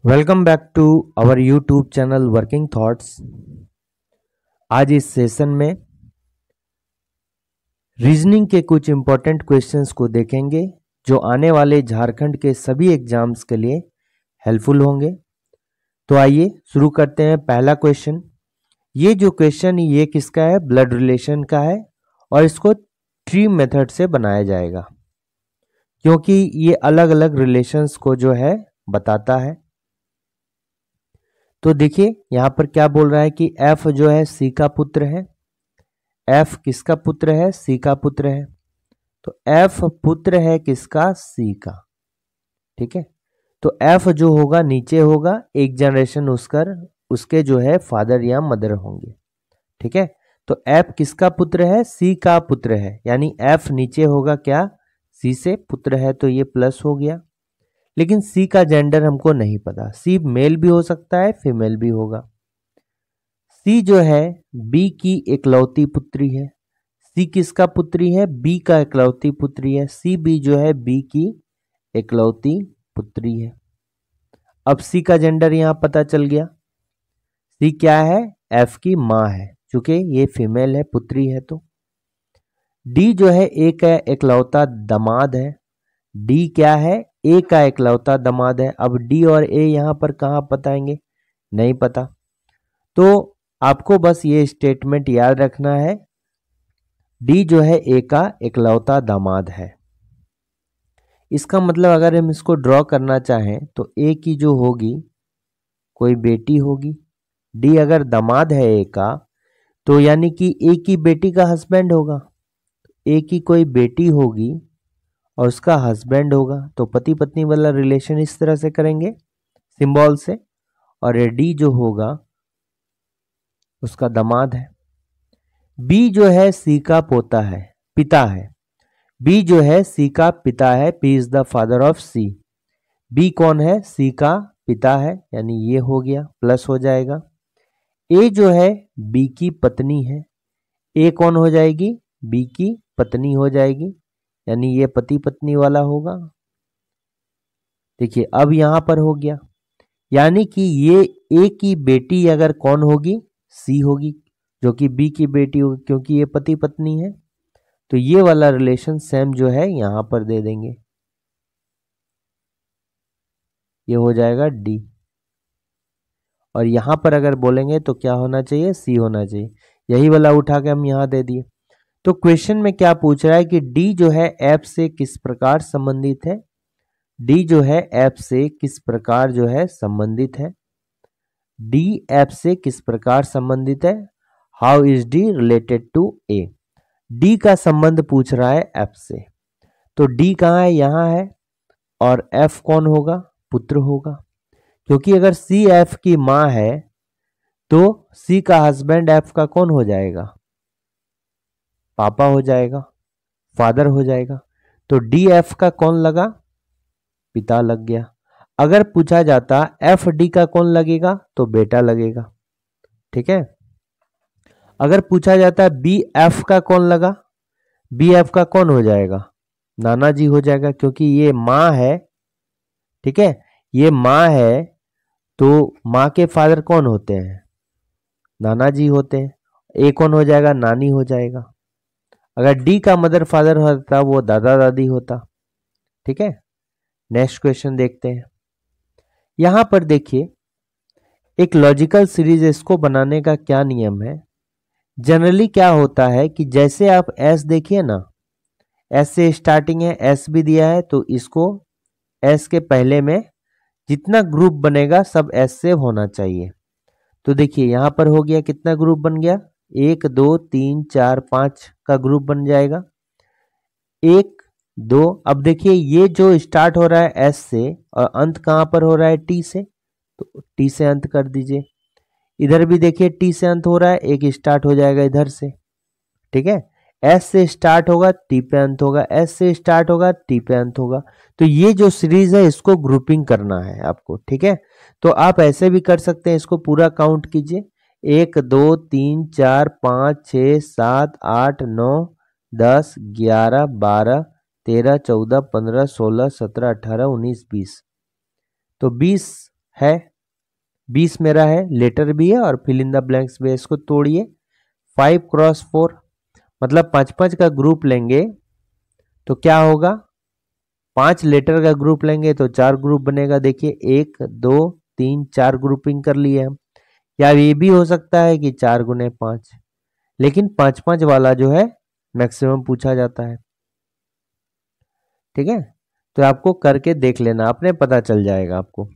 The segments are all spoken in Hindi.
Welcome back to our YouTube channel working thoughts. आज इस सेशन में रीजनिंग के कुछ इंपॉर्टेंट क्वेश्चंस को देखेंगे जो आने वाले झारखंड के सभी एग्जाम्स के लिए हेल्पफुल होंगे। तो आइए शुरू करते हैं। पहला क्वेश्चन, ये जो क्वेश्चन ये किसका है? ब्लड रिलेशन का है और इसको ट्री मेथड से बनाया जाएगा क्योंकि ये अलग अलग रिलेशंस को जो है बताता है। तो देखिए यहां पर क्या बोल रहा है कि एफ जो है सी का पुत्र है। एफ किसका पुत्र है? सी का पुत्र है। तो एफ पुत्र है किसका? सी का। ठीक है, तो एफ जो होगा नीचे होगा, एक जनरेशन उसके जो है फादर या मदर होंगे। ठीक है, तो एफ किसका पुत्र है? सी का पुत्र है, यानी एफ नीचे होगा क्या? सी से पुत्र है, तो ये प्लस हो गया। लेकिन सी का जेंडर हमको नहीं पता, सी मेल भी हो सकता है फीमेल भी होगा। सी जो है बी की इकलौती पुत्री है। सी किसका पुत्री है? बी का इकलौती पुत्री है। सी बी जो है बी की इकलौती पुत्री है। अब सी का जेंडर यहां पता चल गया। सी क्या है? एफ की मां है, चूंकि ये फीमेल है, पुत्री है। तो डी जो है ए का इकलौता दामाद है। डी क्या है? ए का इकलौता दामाद है। अब डी और ए यहां पर कहां बताएंगे? नहीं पता। तो आपको बस ये स्टेटमेंट याद रखना है, डी जो है ए का इकलौता दामाद है। इसका मतलब अगर हम इसको ड्रॉ करना चाहें तो ए की जो होगी कोई बेटी होगी। डी अगर दामाद है ए का, तो यानी कि ए की बेटी का हस्बैंड होगा। ए की कोई बेटी होगी और उसका हस्बैंड होगा, तो पति पत्नी वाला रिलेशन इस तरह से करेंगे सिंबल से। और डी जो होगा उसका दामाद है। बी जो है सी का पोता है, पिता है। बी जो है सी का पिता है, P is the father of C. B कौन है? सी का पिता है, यानी ये हो गया, प्लस हो जाएगा। ए जो है बी की पत्नी है। ए कौन हो जाएगी? बी की पत्नी हो जाएगी, यानी ये पति पत्नी वाला होगा। देखिए अब यहां पर हो गया, यानी कि ये ए की बेटी अगर कौन होगी? सी होगी, जो कि बी की बेटी होगी, क्योंकि ये पति पत्नी है। तो ये वाला रिलेशन सेम जो है यहां पर दे देंगे, ये हो जाएगा डी। और यहां पर अगर बोलेंगे तो क्या होना चाहिए? सी होना चाहिए। यही वाला उठा के हम यहां दे दिए। तो क्वेश्चन में क्या पूछ रहा है कि डी जो है एफ से किस प्रकार संबंधित है? डी जो है एफ से किस प्रकार जो है संबंधित है? डी एफ से किस प्रकार संबंधित है? How is D related to A? D का संबंध पूछ रहा है एफ से। तो डी कहाँ है? यहां है। और एफ कौन होगा? पुत्र होगा, क्योंकि अगर सी एफ की मां है तो सी का हस्बैंड एफ का कौन हो जाएगा? पापा हो जाएगा, फादर हो जाएगा। तो डी एफ का कौन लगा? पिता लग गया। अगर पूछा जाता एफ डी का कौन लगेगा, तो बेटा लगेगा। ठीक है, अगर पूछा जाता बी एफ का कौन लगा, बी एफ का कौन हो जाएगा? नाना जी हो जाएगा, क्योंकि ये मां है। ठीक है, ये मां है, तो मां के फादर कौन होते हैं? नाना जी होते हैं। ए कौन हो जाएगा? नानी हो जाएगा। अगर डी का मदर फादर होता वो दादा दादी होता। ठीक है, नेक्स्ट क्वेश्चन देखते हैं। यहां पर देखिए एक लॉजिकल सीरीज, इसको बनाने का क्या नियम है। जनरली क्या होता है कि जैसे आप एस देखिए ना, एस से स्टार्टिंग है, एस भी दिया है, तो इसको एस के पहले में जितना ग्रुप बनेगा सब एस से होना चाहिए। तो देखिए यहां पर हो गया, कितना ग्रुप बन गया? 1 2 3 4 5 का ग्रुप बन जाएगा। 1 2, अब देखिए ये जो स्टार्ट हो रहा है एस से और अंत कहां पर हो रहा है? टी से, तो टी से अंत कर दीजिए। इधर भी देखिए टी से अंत हो रहा है, एक स्टार्ट हो जाएगा इधर से। ठीक है, एस से स्टार्ट होगा टी पे अंत होगा, एस से स्टार्ट होगा टी पे अंत होगा। तो ये जो सीरीज है इसको ग्रुपिंग करना है आपको। ठीक है, तो आप ऐसे भी कर सकते हैं, इसको पूरा काउंट कीजिए। 1 2 3 4 5 6 7 8 9 10 11 12 13 14 15 16 17 18 19 20। तो 20 है, 20 मेरा है, लेटर भी है और फिल इन द ब्लैंक्स भी है। इसको तोड़िए, 5 क्रॉस 4 मतलब 5-5 का ग्रुप लेंगे तो क्या होगा, 5 लेटर का ग्रुप लेंगे तो 4 ग्रुप बनेगा। देखिए 1 2 3 4 ग्रुपिंग कर लिए हम। या ये भी हो सकता है कि 4 गुने 5, लेकिन 5-5 वाला जो है मैक्सिमम पूछा जाता है। ठीक है, तो आपको करके देख लेना, आपने पता चल जाएगा आपको।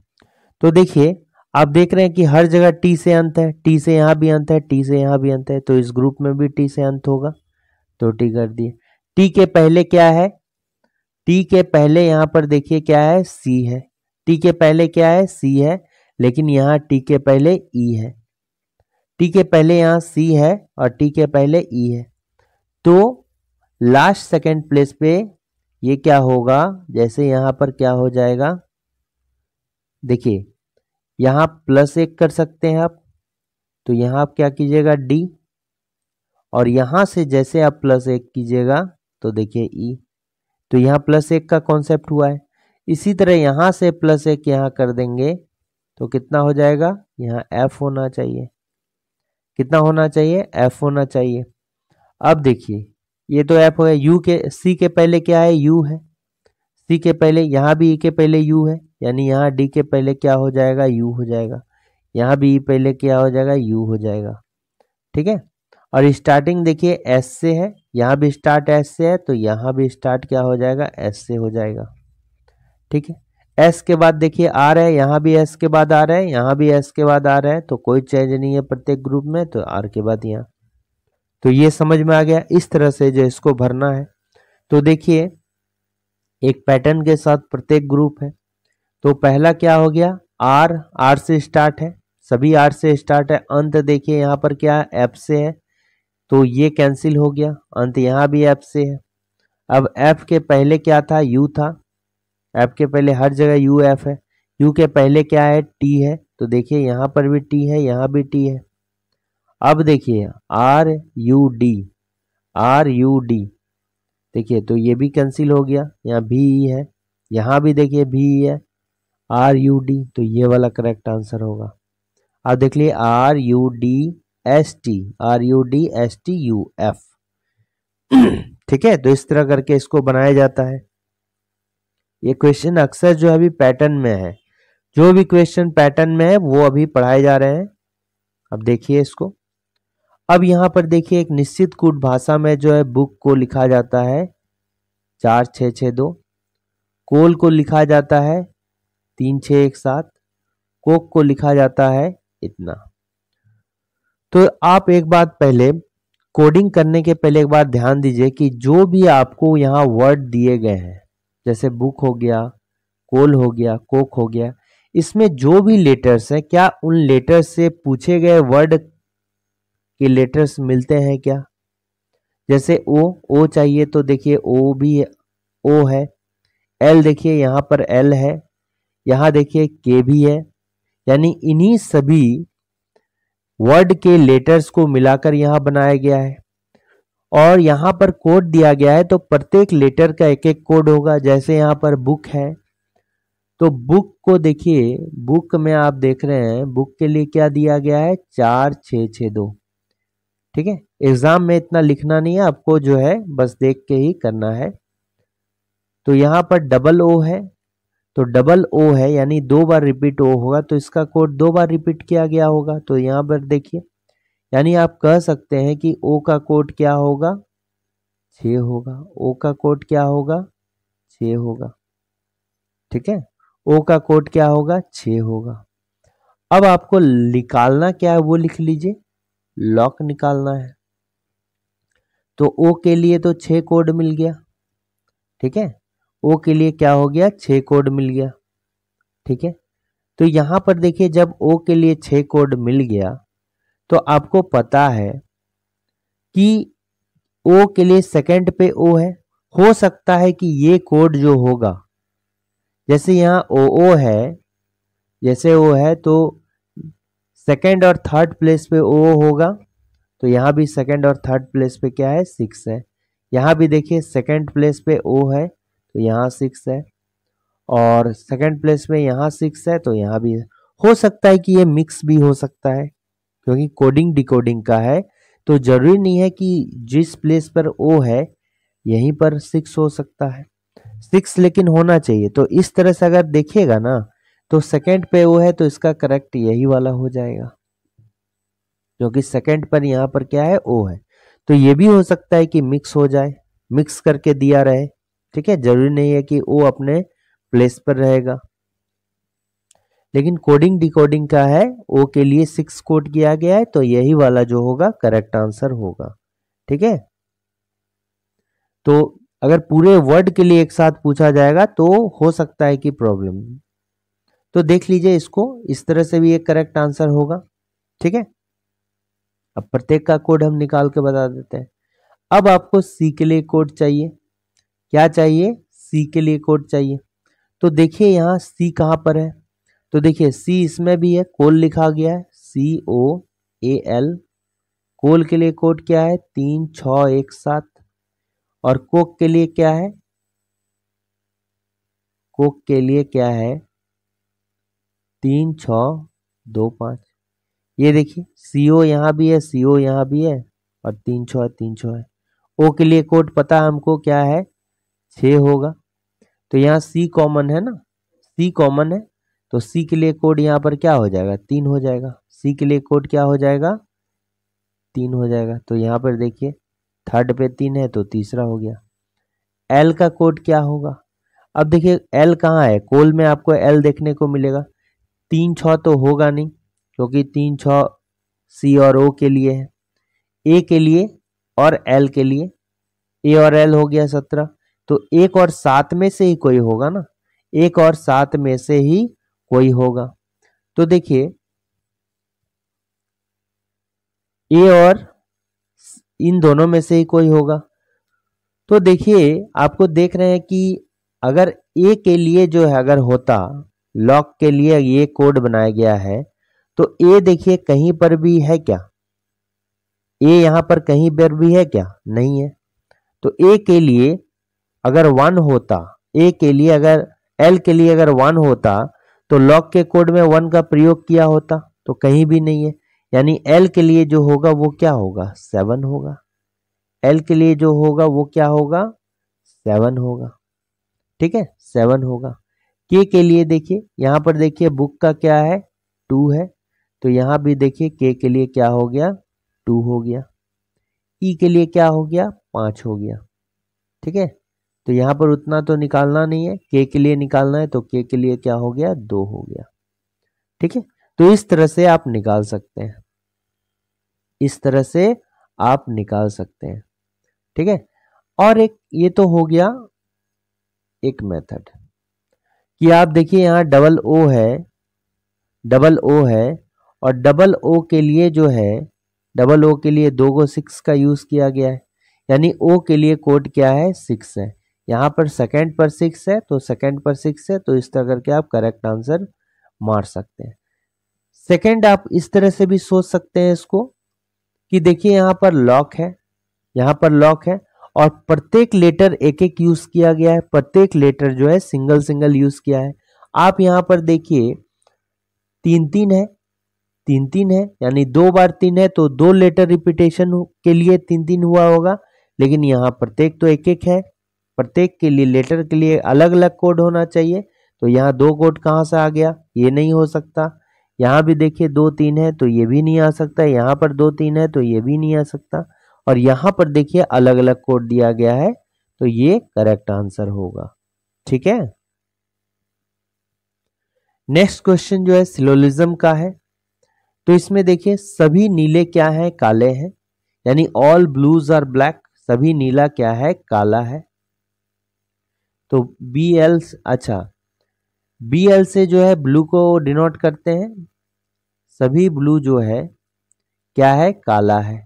तो देखिए आप देख रहे हैं कि हर जगह टी से अंत है, टी से यहाँ भी अंत है, टी से यहाँ भी अंत है, तो इस ग्रुप में भी टी से अंत होगा, तो टी कर दिए। टी के पहले क्या है, टी के पहले यहाँ पर देखिए क्या है, सी है। टी के पहले क्या है, सी है, लेकिन यहाँ टी के पहले ई है। टी के पहले यहाँ सी है और टी के पहले ई है, तो लास्ट सेकंड प्लेस पे ये क्या होगा, जैसे यहाँ पर क्या हो जाएगा, देखिए यहाँ +1 कर सकते हैं आप, तो यहाँ आप क्या कीजिएगा डी, और यहाँ से जैसे आप +1 कीजिएगा तो देखिए ई, तो यहाँ +1 का कॉन्सेप्ट हुआ है। इसी तरह यहाँ से +1 यहाँ कर देंगे तो कितना हो जाएगा, यहाँ एफ होना चाहिए। कितना होना चाहिए, एफ होना चाहिए। अब देखिए ये तो एफ हो गया, यू के सी के पहले क्या है, यू है। सी के पहले यहाँ भी ई के पहले यू है, यानी यहाँ डी के पहले क्या हो जाएगा, यू हो जाएगा। यहाँ भी ई पहले क्या हो जाएगा, यू हो जाएगा। ठीक है, और स्टार्टिंग देखिए एस से है, यहाँ भी स्टार्ट एस से है, तो यहाँ भी स्टार्ट क्या हो जाएगा, एस से हो जाएगा। ठीक है, एस के बाद देखिए आर है, यहाँ भी एस के बाद आर है, यहाँ भी एस के बाद आर है, तो कोई चेंज नहीं है प्रत्येक ग्रुप में, तो आर के बाद यहाँ। तो ये समझ में आ गया इस तरह से जो इसको भरना है। तो देखिए एक पैटर्न के साथ प्रत्येक ग्रुप है, तो पहला क्या हो गया, आर, आर से स्टार्ट है, सभी आर से स्टार्ट है। अंत देखिए यहाँ पर क्या है, एफ से है, तो ये कैंसिल हो गया, अंत यहाँ भी एफ से है। अब एफ के पहले क्या था, यू था, एफ के पहले हर जगह यू एफ है। यू के पहले क्या है, टी है, तो देखिए यहाँ पर भी टी है, यहाँ भी टी है। अब देखिए R U D, R U D, देखिए तो ये भी कैंसिल हो गया, यहाँ भी ई है, यहाँ भी देखिए भी ई है, आर यू डी, तो ये वाला करेक्ट आंसर होगा। अब देख लिए R U D S T, R U D S T U F. ठीक है, तो इस तरह करके इसको बनाया जाता है। ये क्वेश्चन अक्सर जो अभी पैटर्न में है, जो भी क्वेश्चन पैटर्न में है वो अभी पढ़ाए जा रहे हैं। अब देखिए इसको, अब यहाँ पर देखिए एक निश्चित कूट भाषा में जो है बुक को लिखा जाता है 4-6-6-2, कोल को लिखा जाता है 3-6-1-7, कोक को लिखा जाता है इतना। तो आप एक बात पहले कोडिंग करने के पहले एक बार ध्यान दीजिए कि जो भी आपको यहाँ वर्ड दिए गए हैं, जैसे बुक हो गया, कोल हो गया, कोक हो गया, इसमें जो भी लेटर्स हैं, क्या उन लेटर्स से पूछे गए वर्ड के लेटर्स मिलते हैं क्या। जैसे ओ चाहिए तो देखिए ओ भी ओ है, एल देखिए यहाँ पर एल है, यहाँ देखिए के भी है, यानी इन्हीं सभी वर्ड के लेटर्स को मिलाकर यहाँ बनाया गया है। और यहाँ पर कोड दिया गया है, तो प्रत्येक लेटर का एक एक कोड होगा। जैसे यहाँ पर बुक है, तो बुक को देखिए, बुक में आप देख रहे हैं बुक के लिए क्या दिया गया है, 4-6-6-2। ठीक है, एग्जाम में इतना लिखना नहीं है आपको, जो है बस देख के ही करना है। तो यहाँ पर डबल ओ है, तो डबल ओ है यानी 2 बार रिपीट ओ होगा, तो इसका कोड 2 बार रिपीट किया गया होगा। तो यहाँ पर देखिए, यानी आप कह सकते हैं कि ओ का कोड क्या होगा, 6 होगा। ओ का कोड क्या होगा, 6 होगा। ठीक है, ओ का कोड क्या होगा, 6 होगा। अब आपको निकालना क्या है वो लिख लीजिए, लॉक निकालना है। तो ओ के लिए तो 6 कोड मिल गया। ठीक है, ओ के लिए क्या हो गया, 6 कोड मिल गया। ठीक है, तो यहां पर देखिए जब ओ के लिए 6 कोड मिल गया, तो आपको पता है कि ओ के लिए सेकंड पे ओ है। हो सकता है कि ये कोड जो होगा, जैसे यहाँ ओ है, जैसे ओ है तो सेकंड और थर्ड प्लेस पे ओ होगा, तो यहाँ भी सेकंड और थर्ड प्लेस पे क्या है, 6 है। यहाँ भी देखिए सेकंड प्लेस पे ओ है, तो यहाँ 6 है, और सेकंड प्लेस में यहाँ 6 है, तो यहाँ भी है। हो सकता है कि ये मिक्स भी हो सकता है, क्योंकि कोडिंग डिकोडिंग का है, तो जरूरी नहीं है कि जिस प्लेस पर ओ है यहीं पर 6 हो सकता है। 6 लेकिन होना चाहिए। तो इस तरह से अगर देखिएगा ना, तो सेकंड पे ओ है तो इसका करेक्ट यही वाला हो जाएगा, क्योंकि सेकंड पर यहाँ पर क्या है, ओ है। तो ये भी हो सकता है कि मिक्स हो जाए, मिक्स करके दिया रहे। ठीक है, जरूरी नहीं है कि ओ अपने प्लेस पर रहेगा। लेकिन कोडिंग डिकोडिंग का है, ओ के लिए 6 कोड किया गया है, तो यही वाला जो होगा करेक्ट आंसर होगा। ठीक है, तो अगर पूरे वर्ड के लिए एक साथ पूछा जाएगा तो हो सकता है कि प्रॉब्लम। तो देख लीजिए इसको, इस तरह से भी एक करेक्ट आंसर होगा। ठीक है, अब प्रत्येक का कोड हम निकाल के बता देते हैं। अब आपको सी के लिए कोड चाहिए। क्या चाहिए? सी के लिए कोड चाहिए। तो देखिए यहाँ सी कहाँ पर है, तो देखिए सी इसमें भी है, कोल लिखा गया है, COAL। कोल के लिए कोड क्या है? 3617। और कोक के लिए क्या है? कोक के लिए क्या है? 3625। ये देखिए CO यहाँ भी है, CO यहाँ भी है, और 36 है। ओ के लिए कोड पता है हमको क्या है? 6 होगा। तो यहाँ सी कॉमन है ना, सी कॉमन है, तो सी के लिए कोड यहाँ पर क्या हो जाएगा? 3 हो जाएगा। सी के लिए कोड क्या हो जाएगा? 3 हो जाएगा। तो यहाँ पर देखिए थर्ड पे 3 है तो तीसरा हो गया। एल का कोड क्या होगा? अब देखिए एल कहाँ है, कोल में आपको एल देखने को मिलेगा। 36 तो होगा नहीं, क्योंकि 36 सी और ओ के लिए है। ए के लिए और एल के लिए, ए और एल हो गया 17। तो 1 और 7 में से ही कोई होगा ना, 1 और 7 में से ही कोई होगा। तो देखिए ए और इन दोनों में से ही कोई होगा। तो देखिए आपको देख रहे हैं कि अगर ए के लिए जो है अगर होता, लॉक के लिए ये कोड बनाया गया है, तो ए देखिए कहीं पर भी है क्या? ए यहाँ पर कहीं पर भी है क्या? नहीं है। तो ए के लिए अगर 1 होता, ए के लिए अगर, एल के लिए अगर 1 होता, तो लॉक के कोड में 1 का प्रयोग किया होता, तो कहीं भी नहीं है। यानी एल के लिए जो होगा वो क्या होगा? 7 होगा। एल के लिए जो होगा वो क्या होगा? 7 होगा। ठीक है, 7 होगा। के लिए देखिए यहाँ पर देखिए बुक का क्या है? 2 है, तो यहाँ भी देखिए के लिए क्या हो गया? 2 हो गया। ई के लिए क्या हो गया? 5 हो गया। ठीक है, तो यहाँ पर उतना तो निकालना नहीं है, के लिए निकालना है, तो के लिए क्या हो गया? 2 हो गया। ठीक है, तो इस तरह से आप निकाल सकते हैं, इस तरह से आप निकाल सकते हैं। ठीक है, और एक ये तो हो गया एक मेथड कि आप देखिए यहाँ डबल ओ है, डबल ओ है, और डबल ओ के लिए जो है, डबल ओ के लिए 2 को 6 का यूज किया गया है, यानी ओ के लिए कोड क्या है? 6 है। यहाँ पर सेकंड पर 6 है, तो सेकंड पर 6 है, तो इस तरह करके आप करेक्ट आंसर मार सकते हैं। सेकंड आप इस तरह से भी सोच सकते हैं इसको कि देखिए यहाँ पर लॉक है, यहाँ पर लॉक है, और प्रत्येक लेटर एक एक यूज किया गया है, प्रत्येक लेटर जो है सिंगल सिंगल यूज किया है। आप यहाँ पर देखिए 3 3 है, 3 3 है, यानी 2 बार 3 है, तो 2 लेटर रिपीटेशन के लिए 3 3 हुआ होगा। लेकिन यहाँ प्रत्येक तो एक एक है, प्रत्येक के लिए लेटर के लिए अलग अलग कोड होना चाहिए। तो यहाँ 2 कोड कहाँ से आ गया? ये नहीं हो सकता। यहाँ भी देखिए 2 3 है, तो ये भी नहीं आ सकता। यहाँ पर 2 3 है, तो ये भी नहीं आ सकता। और यहाँ पर देखिए अलग अलग कोड दिया गया है, तो ये करेक्ट आंसर होगा। ठीक है, नेक्स्ट क्वेश्चन जो है सिलोजिज्म का है। तो इसमें देखिए सभी नीले क्या हैं? काले हैं, यानी ऑल ब्लूज आर ब्लैक, सभी नीला क्या है? काला है। तो बी एल, अच्छा बी एल से जो है ब्लू को डिनोट करते हैं, सभी ब्लू जो है क्या है? काला है।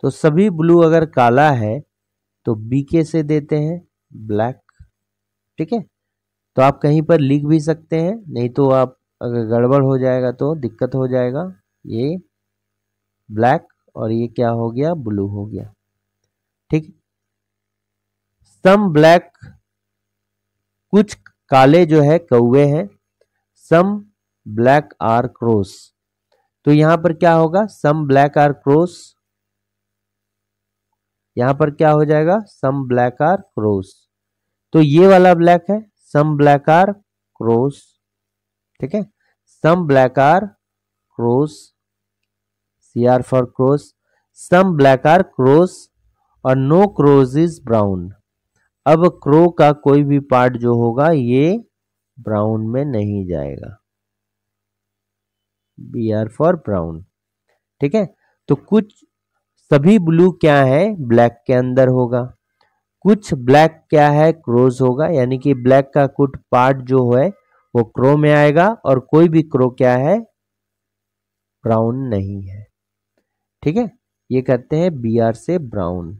तो सभी ब्लू अगर काला है तो बी के से देते हैं ब्लैक। ठीक है, तो आप कहीं पर लिख भी सकते हैं, नहीं तो आप अगर गड़बड़ हो जाएगा तो दिक्कत हो जाएगा। ये ब्लैक और ये क्या हो गया? ब्लू हो गया। ठीक, सम ब्लैक, कुछ काले जो है कौवे हैं, सम ब्लैक आर क्रॉस, तो यहां पर क्या होगा, सम ब्लैक आर क्रॉस, यहां पर क्या हो जाएगा, सम ब्लैक आर क्रॉस, तो ये वाला ब्लैक है, सम ब्लैक आर क्रॉस, ठीक है, some black R cross, C R for cross, some black R cross और नो क्रॉस इज ब्राउन। अब क्रो का कोई भी पार्ट जो होगा ये ब्राउन में नहीं जाएगा, बी आर फॉर ब्राउन, ठीक है। तो कुछ सभी ब्लू क्या है, ब्लैक के अंदर होगा, कुछ ब्लैक क्या है, क्रोज होगा, यानी कि ब्लैक का कुछ पार्ट जो है वो क्रो में आएगा और कोई भी क्रो क्या है, ब्राउन नहीं है, ठीक है। ये करते हैं बी आर से ब्राउन।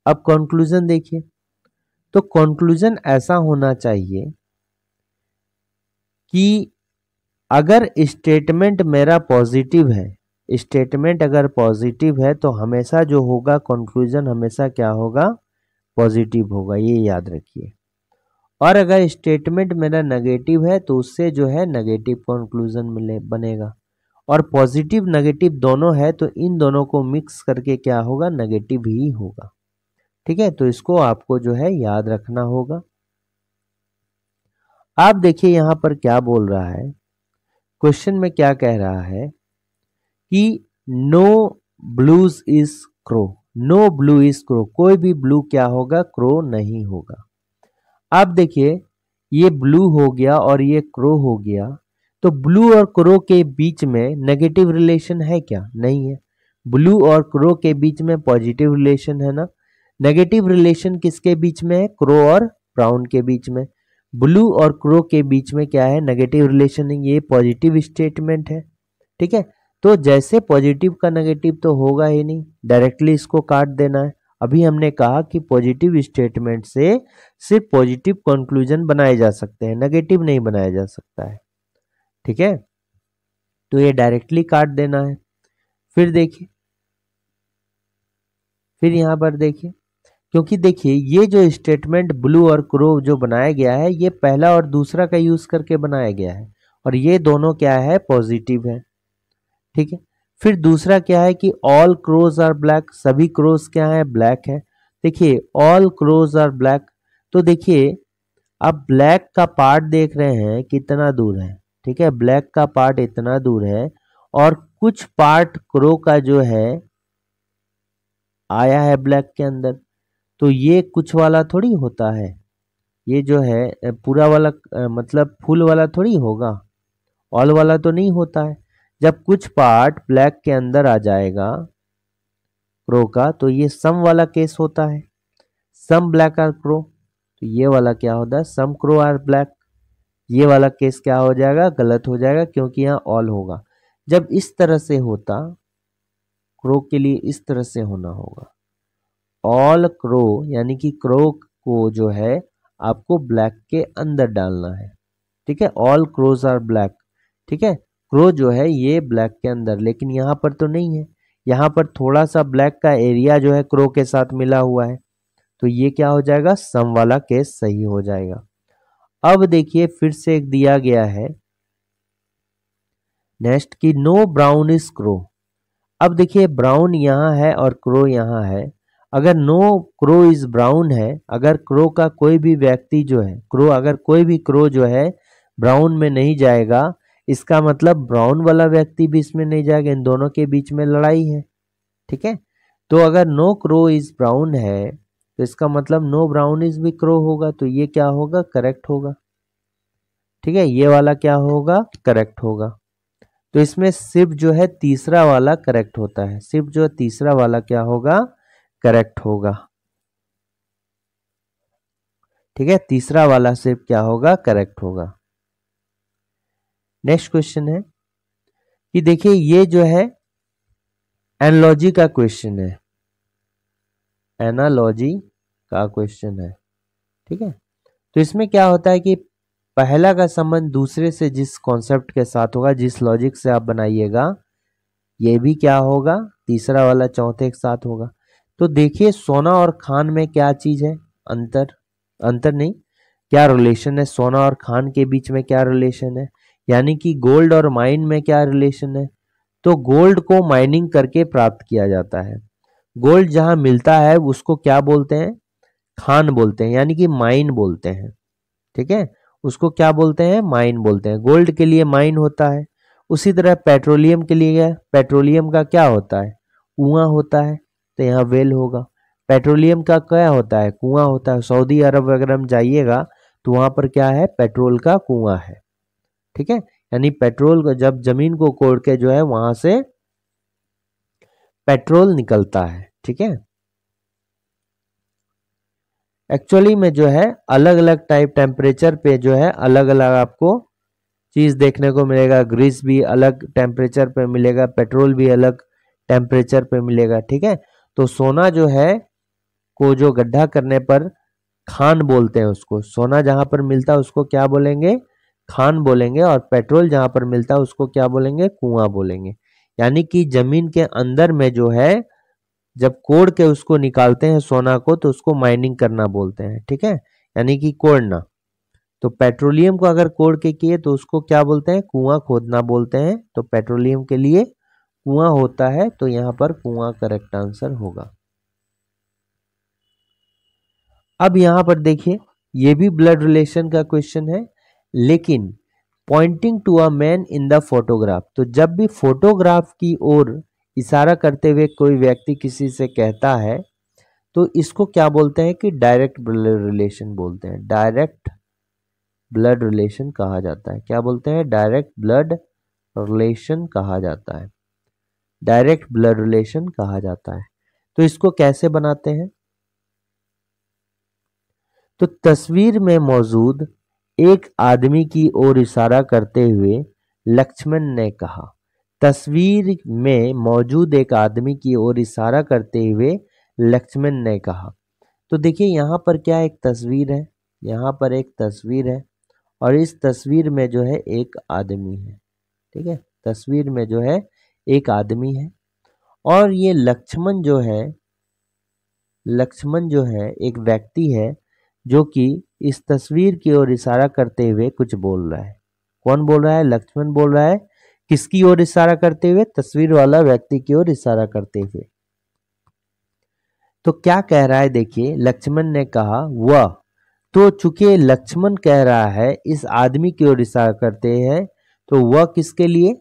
अब कंक्लूजन देखिए, तो कंक्लूजन ऐसा होना चाहिए कि अगर स्टेटमेंट मेरा पॉजिटिव है, स्टेटमेंट अगर पॉजिटिव है तो हमेशा जो होगा कंक्लूजन हमेशा क्या होगा, पॉजिटिव होगा, ये याद रखिए। और अगर स्टेटमेंट मेरा नेगेटिव है तो उससे जो है नेगेटिव कंक्लूजन मिले बनेगा, और पॉजिटिव नेगेटिव दोनों है तो इन दोनों को मिक्स करके क्या होगा, नेगेटिव ही होगा, ठीक है। तो इसको आपको जो है याद रखना होगा। आप देखिए यहां पर क्या बोल रहा है, क्वेश्चन में क्या कह रहा है कि no blues is crow, no blue is crow, कोई भी ब्लू क्या होगा, क्रो नहीं होगा। आप देखिए ये ब्लू हो गया और ये क्रो हो गया, तो ब्लू और क्रो के बीच में नेगेटिव रिलेशन है क्या, नहीं है। ब्लू और क्रो के बीच में पॉजिटिव रिलेशन है ना, नेगेटिव रिलेशन किसके बीच में है, क्रो और ब्राउन के बीच में। ब्लू और क्रो के बीच में क्या है, नेगेटिव रिलेशन है, ये पॉजिटिव स्टेटमेंट है, ठीक है। तो जैसे पॉजिटिव का नेगेटिव तो होगा ही नहीं, डायरेक्टली इसको काट देना है। अभी हमने कहा कि पॉजिटिव स्टेटमेंट से सिर्फ पॉजिटिव कंक्लूजन बनाए जा सकते हैं, नेगेटिव नहीं बनाया जा सकता है, ठीक है। तो ये डायरेक्टली काट देना है। फिर देखिए, फिर यहां पर देखिए, क्योंकि देखिए ये जो स्टेटमेंट ब्लू और क्रो जो बनाया गया है ये पहला और दूसरा का यूज करके बनाया गया है, और ये दोनों क्या है, पॉजिटिव है, ठीक है। फिर दूसरा क्या है कि ऑल क्रोज आर ब्लैक, सभी क्रोज क्या है, ब्लैक है। देखिए ऑल क्रोज आर ब्लैक, तो देखिए आप ब्लैक का पार्ट देख रहे हैं कितना दूर है, ठीक है, ब्लैक का पार्ट इतना दूर है, और कुछ पार्ट क्रो का जो है आया है ब्लैक के अंदर, तो ये कुछ वाला थोड़ी होता है, ये जो है पूरा वाला मतलब फुल वाला थोड़ी होगा, ऑल वाला तो नहीं होता है। जब कुछ पार्ट ब्लैक के अंदर आ जाएगा क्रो का तो ये सम वाला केस होता है, सम ब्लैक आर क्रो, तो ये वाला क्या होता है, सम क्रो आर ब्लैक, ये वाला केस क्या हो जाएगा, गलत हो जाएगा, क्योंकि यहाँ ऑल होगा। जब इस तरह से होता, क्रो के लिए इस तरह से होना होगा, ऑल क्रो, यानी कि क्रो को जो है आपको ब्लैक के अंदर डालना है, ठीक है, ऑल क्रोज आर ब्लैक, ठीक है, क्रो जो है ये ब्लैक के अंदर, लेकिन यहाँ पर तो नहीं है, यहाँ पर थोड़ा सा ब्लैक का एरिया जो है क्रो के साथ मिला हुआ है, तो ये क्या हो जाएगा, सम वाला केस सही हो जाएगा। अब देखिए फिर से एक दिया गया है नेक्स्ट कि नो ब्राउन इज क्रो। अब देखिए ब्राउन यहाँ है और क्रो यहाँ है, अगर नो क्रो इज ब्राउन है, अगर क्रो का कोई भी व्यक्ति जो है क्रो, अगर कोई भी क्रो जो है ब्राउन में नहीं जाएगा, इसका मतलब ब्राउन वाला व्यक्ति भी इसमें नहीं जाएगा, इन दोनों के बीच में लड़ाई है, ठीक है। तो अगर नो क्रो इज ब्राउन है तो इसका मतलब नो ब्राउन इज भी क्रो होगा, तो ये क्या होगा, करेक्ट होगा, ठीक है, ये वाला क्या होगा, करेक्ट होगा। तो इसमें सिर्फ जो है तीसरा वाला करेक्ट होता है, सिर्फ जो तीसरा वाला क्या होगा, करेक्ट होगा, ठीक है, तीसरा वाला सिर्फ क्या होगा, करेक्ट होगा। नेक्स्ट क्वेश्चन है कि देखिए ये जो है एनालॉजी का क्वेश्चन है, एनालॉजी का क्वेश्चन है, ठीक है। तो इसमें क्या होता है कि पहला का संबंध दूसरे से जिस कॉन्सेप्ट के साथ होगा, जिस लॉजिक से आप बनाइएगा, ये भी क्या होगा, तीसरा वाला चौथे के साथ होगा। तो देखिए सोना और खान में क्या चीज है, अंतर, अंतर नहीं, क्या रिलेशन है, सोना और खान के बीच में क्या रिलेशन है, यानी कि गोल्ड और माइन में क्या रिलेशन है। तो गोल्ड को माइनिंग करके प्राप्त किया जाता है, गोल्ड जहां मिलता है उसको क्या बोलते हैं, खान बोलते हैं, यानी कि माइन बोलते हैं। ठीक है, उसको क्या बोलते हैं, माइन बोलते हैं। गोल्ड के लिए माइन होता है। उसी तरह पेट्रोलियम के लिए, पेट्रोलियम का क्या होता है, कुआं होता है, तो यहाँ वेल होगा। पेट्रोलियम का क्या होता है, कुआं होता है। सऊदी अरब वगैरह में जाइएगा तो वहां पर क्या है, पेट्रोल का कुआं है। ठीक है, यानी पेट्रोल को जब जमीन को कोड़ के जो है वहां से पेट्रोल निकलता है। ठीक है, एक्चुअली में जो है अलग अलग टाइप टेम्परेचर पे जो है अलग अलग आपको चीज देखने को मिलेगा। ग्रीस भी अलग टेम्परेचर पे मिलेगा, पेट्रोल भी अलग टेम्परेचर पे मिलेगा। ठीक है, तो सोना जो है को जो गड्ढा करने पर खान बोलते हैं उसको, सोना जहां पर मिलता है उसको क्या बोलेंगे, खान बोलेंगे, और पेट्रोल जहां पर मिलता है उसको क्या बोलेंगे, कुआं बोलेंगे। यानी कि जमीन के अंदर में जो है जब कोड़ के उसको निकालते हैं सोना को तो उसको माइनिंग करना बोलते हैं। ठीक है, यानी कि कोड़ना। तो पेट्रोलियम को अगर कोड़ के किए तो उसको क्या बोलते हैं, कुआं खोदना बोलते हैं। तो पेट्रोलियम के लिए कुआं होता है, तो यहां पर कुआं करेक्ट आंसर होगा। अब यहां पर देखिए, ये भी ब्लड रिलेशन का क्वेश्चन है, लेकिन pointing to a man in the photograph. तो जब भी फोटोग्राफ की ओर इशारा करते हुए कोई व्यक्ति किसी से कहता है तो इसको क्या बोलते हैं कि डायरेक्ट ब्लड रिलेशन बोलते हैं। डायरेक्ट ब्लड रिलेशन कहा जाता है। क्या बोलते हैं, डायरेक्ट ब्लड रिलेशन कहा जाता है। डायरेक्ट ब्लड रिलेशन कहा जाता है। तो इसको कैसे बनाते हैं, तो तस्वीर में मौजूद एक आदमी की ओर इशारा करते हुए लक्ष्मण ने कहा। तस्वीर में मौजूद एक आदमी की ओर इशारा करते हुए लक्ष्मण ने कहा। तो देखिए यहाँ पर क्या एक तस्वीर है, यहाँ पर एक तस्वीर है, और इस तस्वीर में जो है एक आदमी है। ठीक है, तस्वीर में जो है एक आदमी है, और ये लक्ष्मण जो है, लक्ष्मण जो है एक व्यक्ति है जो कि इस तस्वीर की ओर इशारा करते हुए कुछ बोल रहा है। कौन बोल रहा है, लक्ष्मण बोल रहा है। किसकी ओर इशारा करते हुए, तस्वीर वाला व्यक्ति की ओर इशारा करते हुए। तो क्या कह रहा है, देखिए लक्ष्मण ने कहा वह। तो चूंकि लक्ष्मण कह रहा है इस आदमी की ओर इशारा करते हैं, तो वह किसके लिए,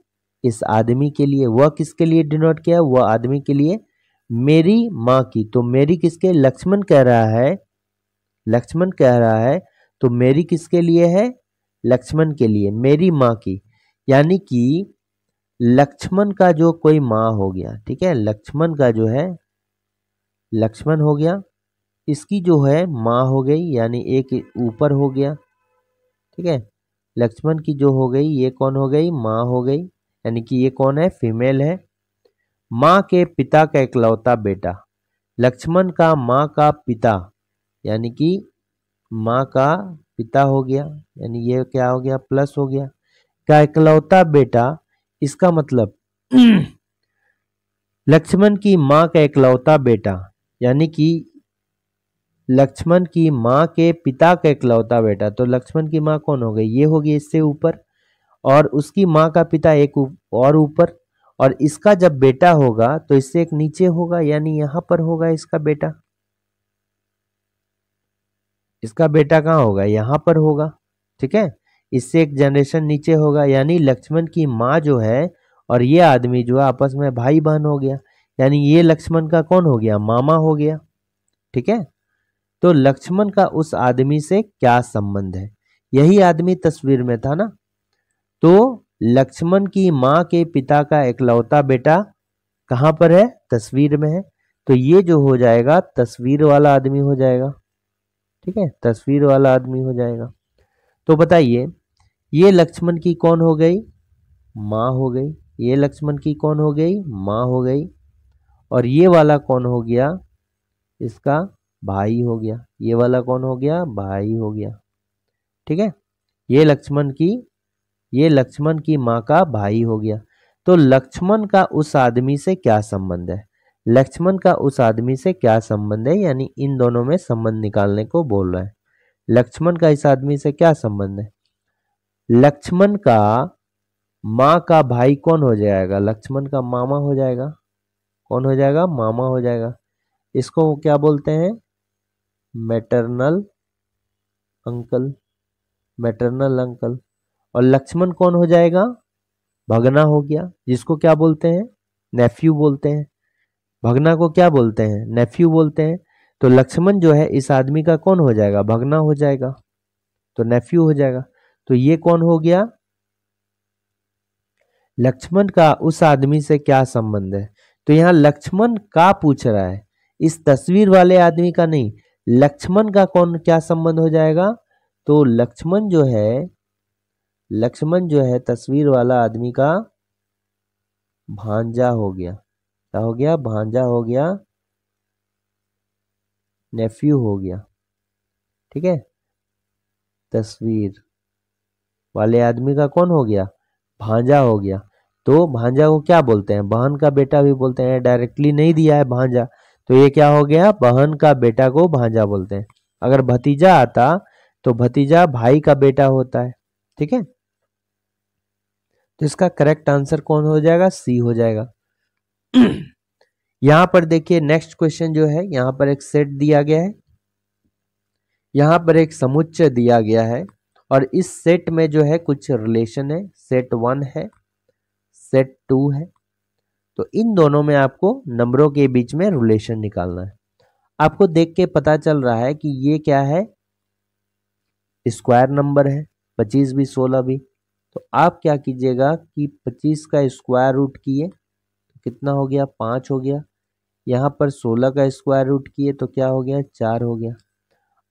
इस आदमी के लिए। वह किसके लिए डिनोट किया, वह आदमी के लिए, मेरी माँ की। तो मेरी किसके, लक्ष्मण कह रहा है, लक्ष्मण कह रहा है, तो मेरी किसके लिए है, लक्ष्मण के लिए, मेरी माँ की। यानी कि लक्ष्मण का जो कोई माँ हो गया, ठीक है, लक्ष्मण का जो है, लक्ष्मण हो गया, इसकी जो है माँ हो गई, यानी एक ऊपर हो गया। ठीक है, लक्ष्मण की जो हो गई, ये कौन हो गई, माँ हो गई, यानी कि ये कौन है, फीमेल है। माँ के पिता का इकलौता बेटा, लक्ष्मण का माँ का पिता, यानी कि माँ का पिता हो गया, यानी ये क्या हो गया, प्लस हो गया, का इकलौता बेटा। इसका मतलब लक्ष्मण की माँ का इकलौता बेटा, यानी कि लक्ष्मण की माँ के पिता का इकलौता बेटा। तो लक्ष्मण की माँ कौन हो गई, ये होगी इससे ऊपर, और उसकी माँ का पिता एक और ऊपर, और इसका जब बेटा होगा तो इससे एक नीचे होगा, यानी यहां पर होगा इसका बेटा। इसका बेटा कहाँ होगा, यहां पर होगा। ठीक है, इससे एक जनरेशन नीचे होगा, यानी लक्ष्मण की माँ जो है और ये आदमी जो है आपस में भाई बहन हो गया, यानी ये लक्ष्मण का कौन हो गया, मामा हो गया। ठीक है, तो लक्ष्मण का उस आदमी से क्या संबंध है, यही आदमी तस्वीर में था ना। तो लक्ष्मण की माँ के पिता का इकलौता बेटा कहाँ पर है, तस्वीर में है, तो ये जो हो जाएगा तस्वीर वाला आदमी हो जाएगा। ठीक है, तस्वीर वाला आदमी हो जाएगा। तो बताइए, ये लक्ष्मण की कौन हो गई, माँ हो गई, ये लक्ष्मण की कौन हो गई, माँ हो गई, और ये वाला कौन हो गया, इसका भाई हो गया, ये वाला कौन हो गया, भाई हो गया। ठीक है, ये लक्ष्मण की माँ का भाई हो गया। तो लक्ष्मण का उस आदमी से क्या संबंध है, लक्ष्मण का उस आदमी से क्या संबंध है, यानी इन दोनों में संबंध निकालने को बोल रहा है। लक्ष्मण का इस आदमी से क्या संबंध है? लक्ष्मण का माँ का भाई कौन हो जाएगा? लक्ष्मण का मामा हो जाएगा। कौन हो जाएगा? मामा हो जाएगा। इसको क्या बोलते हैं? Maternal uncle. Maternal uncle. और लक्ष्मण कौन हो जाएगा? भगना हो गया, जिसको क्या बोलते हैं? नेफ्यू बोलते हैं। भगना को क्या बोलते हैं? नेफ्यू बोलते हैं। तो लक्ष्मण जो है इस आदमी का कौन हो जाएगा? भगना हो जाएगा, तो नेफ्यू हो जाएगा। तो ये कौन हो गया? लक्ष्मण का उस आदमी से क्या संबंध है? तो यहाँ लक्ष्मण का पूछ रहा है, इस तस्वीर वाले आदमी का नहीं। लक्ष्मण का कौन क्या संबंध हो जाएगा? तो लक्ष्मण जो है तस्वीर वाला आदमी का भांजा हो गया। क्या हो गया? भांजा हो गया, नेफ्यू हो गया। ठीक है, तस्वीर वाले आदमी का कौन हो गया? भांजा हो गया। तो भांजा को क्या बोलते हैं? बहन का बेटा भी बोलते हैं। डायरेक्टली नहीं दिया है भांजा, तो ये क्या हो गया? बहन का बेटा को भांजा बोलते हैं। अगर भतीजा आता तो भतीजा भाई का बेटा होता है। ठीक है, तो इसका करेक्ट आंसर कौन हो जाएगा? सी हो जाएगा। यहां पर देखिए नेक्स्ट क्वेश्चन जो है, यहां पर एक सेट दिया गया है, यहां पर एक समुच्चय दिया गया है और इस सेट में जो है कुछ रिलेशन है। सेट 1 है, सेट 2 है। तो इन दोनों में आपको नंबरों के बीच में रिलेशन निकालना है। आपको देख के पता चल रहा है कि ये क्या है? स्क्वायर नंबर है, 25 भी 16 भी। तो आप क्या कीजिएगा कि 25 का स्क्वायर रूट किए तो कितना हो गया? 5 हो गया। यहाँ पर 16 का स्क्वायर रूट किए तो क्या हो गया? 4 हो गया।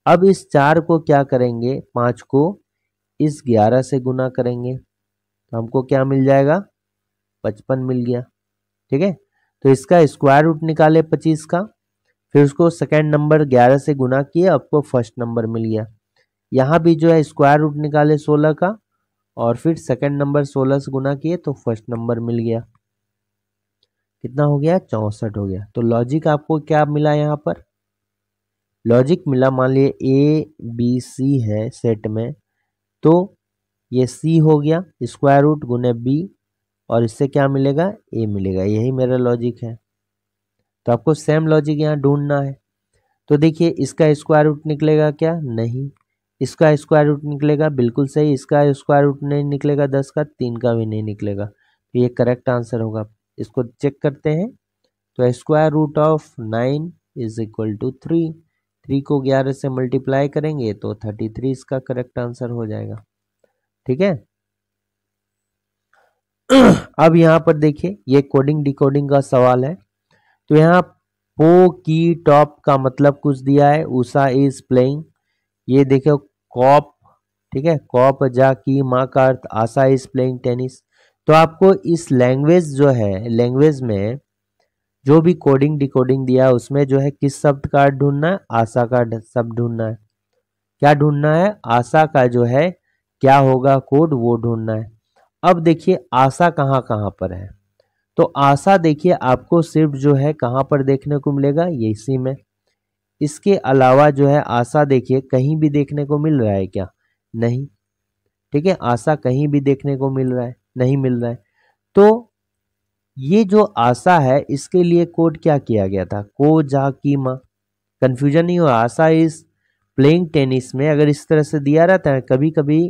अब इस 4 को क्या करेंगे? 5 को इस 11 से गुना करेंगे तो हमको क्या मिल जाएगा? 55 मिल गया। ठीक है, तो इसका स्क्वायर रूट निकाले 25 का, फिर उसको सेकेंड नंबर 11 से गुना किए, आपको फर्स्ट नंबर मिल गया। यहाँ भी जो है स्क्वायर रूट निकाले 16 का और फिर सेकेंड नंबर 16 से गुना किए तो फर्स्ट नंबर मिल गया। कितना हो गया? 64 हो गया। तो लॉजिक आपको क्या मिला? यहाँ पर लॉजिक मिला, मान लिए ए बी सी है सेट में, तो ये सी हो गया, स्क्वायर रूट गुने बी, और इससे क्या मिलेगा? ए मिलेगा। यही मेरा लॉजिक है। तो आपको सेम लॉजिक यहाँ ढूंढना है। तो देखिए इसका स्क्वायर रूट निकलेगा क्या? नहीं। इसका स्क्वायर रूट निकलेगा, बिल्कुल सही। इसका स्क्वायर रूट नहीं निकलेगा 10 का, 3 का भी नहीं निकलेगा। तो ये करेक्ट आंसर होगा। इसको चेक करते हैं। तो square root of 9 is equal to 3। 3 को 11 से मल्टीप्लाई करेंगे तो 33 इसका करेक्ट आंसर हो जाएगा। ठीक है, अब यहाँ पर देखिए ये कोडिंग डिकोडिंग का सवाल है। तो यहाँ पो की टॉप का मतलब कुछ दिया है, उषा इज प्लेइंग। ये देखो कॉप, ठीक है, कॉप जा की माँ का अर्थ आशा इज प्लेइंग टेनिस। तो आपको इस लैंग्वेज जो है, लैंग्वेज में जो भी कोडिंग डिकोडिंग दिया है उसमें जो है किस शब्द का अर्थ ढूंढना है? आशा का शब्द ढूंढना है। क्या ढूंढना है? आशा का जो है क्या होगा कोड, वो ढूंढना है। अब देखिए आशा कहाँ कहाँ पर है? तो आशा देखिए आपको सिर्फ जो है कहाँ पर देखने को मिलेगा? ये इसी में। इसके अलावा जो है आशा देखिए कहीं भी देखने को मिल रहा है क्या? नहीं। ठीक है, आशा कहीं भी देखने को मिल रहा है? नहीं मिल रहा है। तो ये जो आशा है इसके लिए कोड क्या किया गया था? को जा की माँ। कंफ्यूजन नहीं हो, आशा इज प्लेइंग टेनिस में अगर इस तरह से दिया रहता है, कभी कभी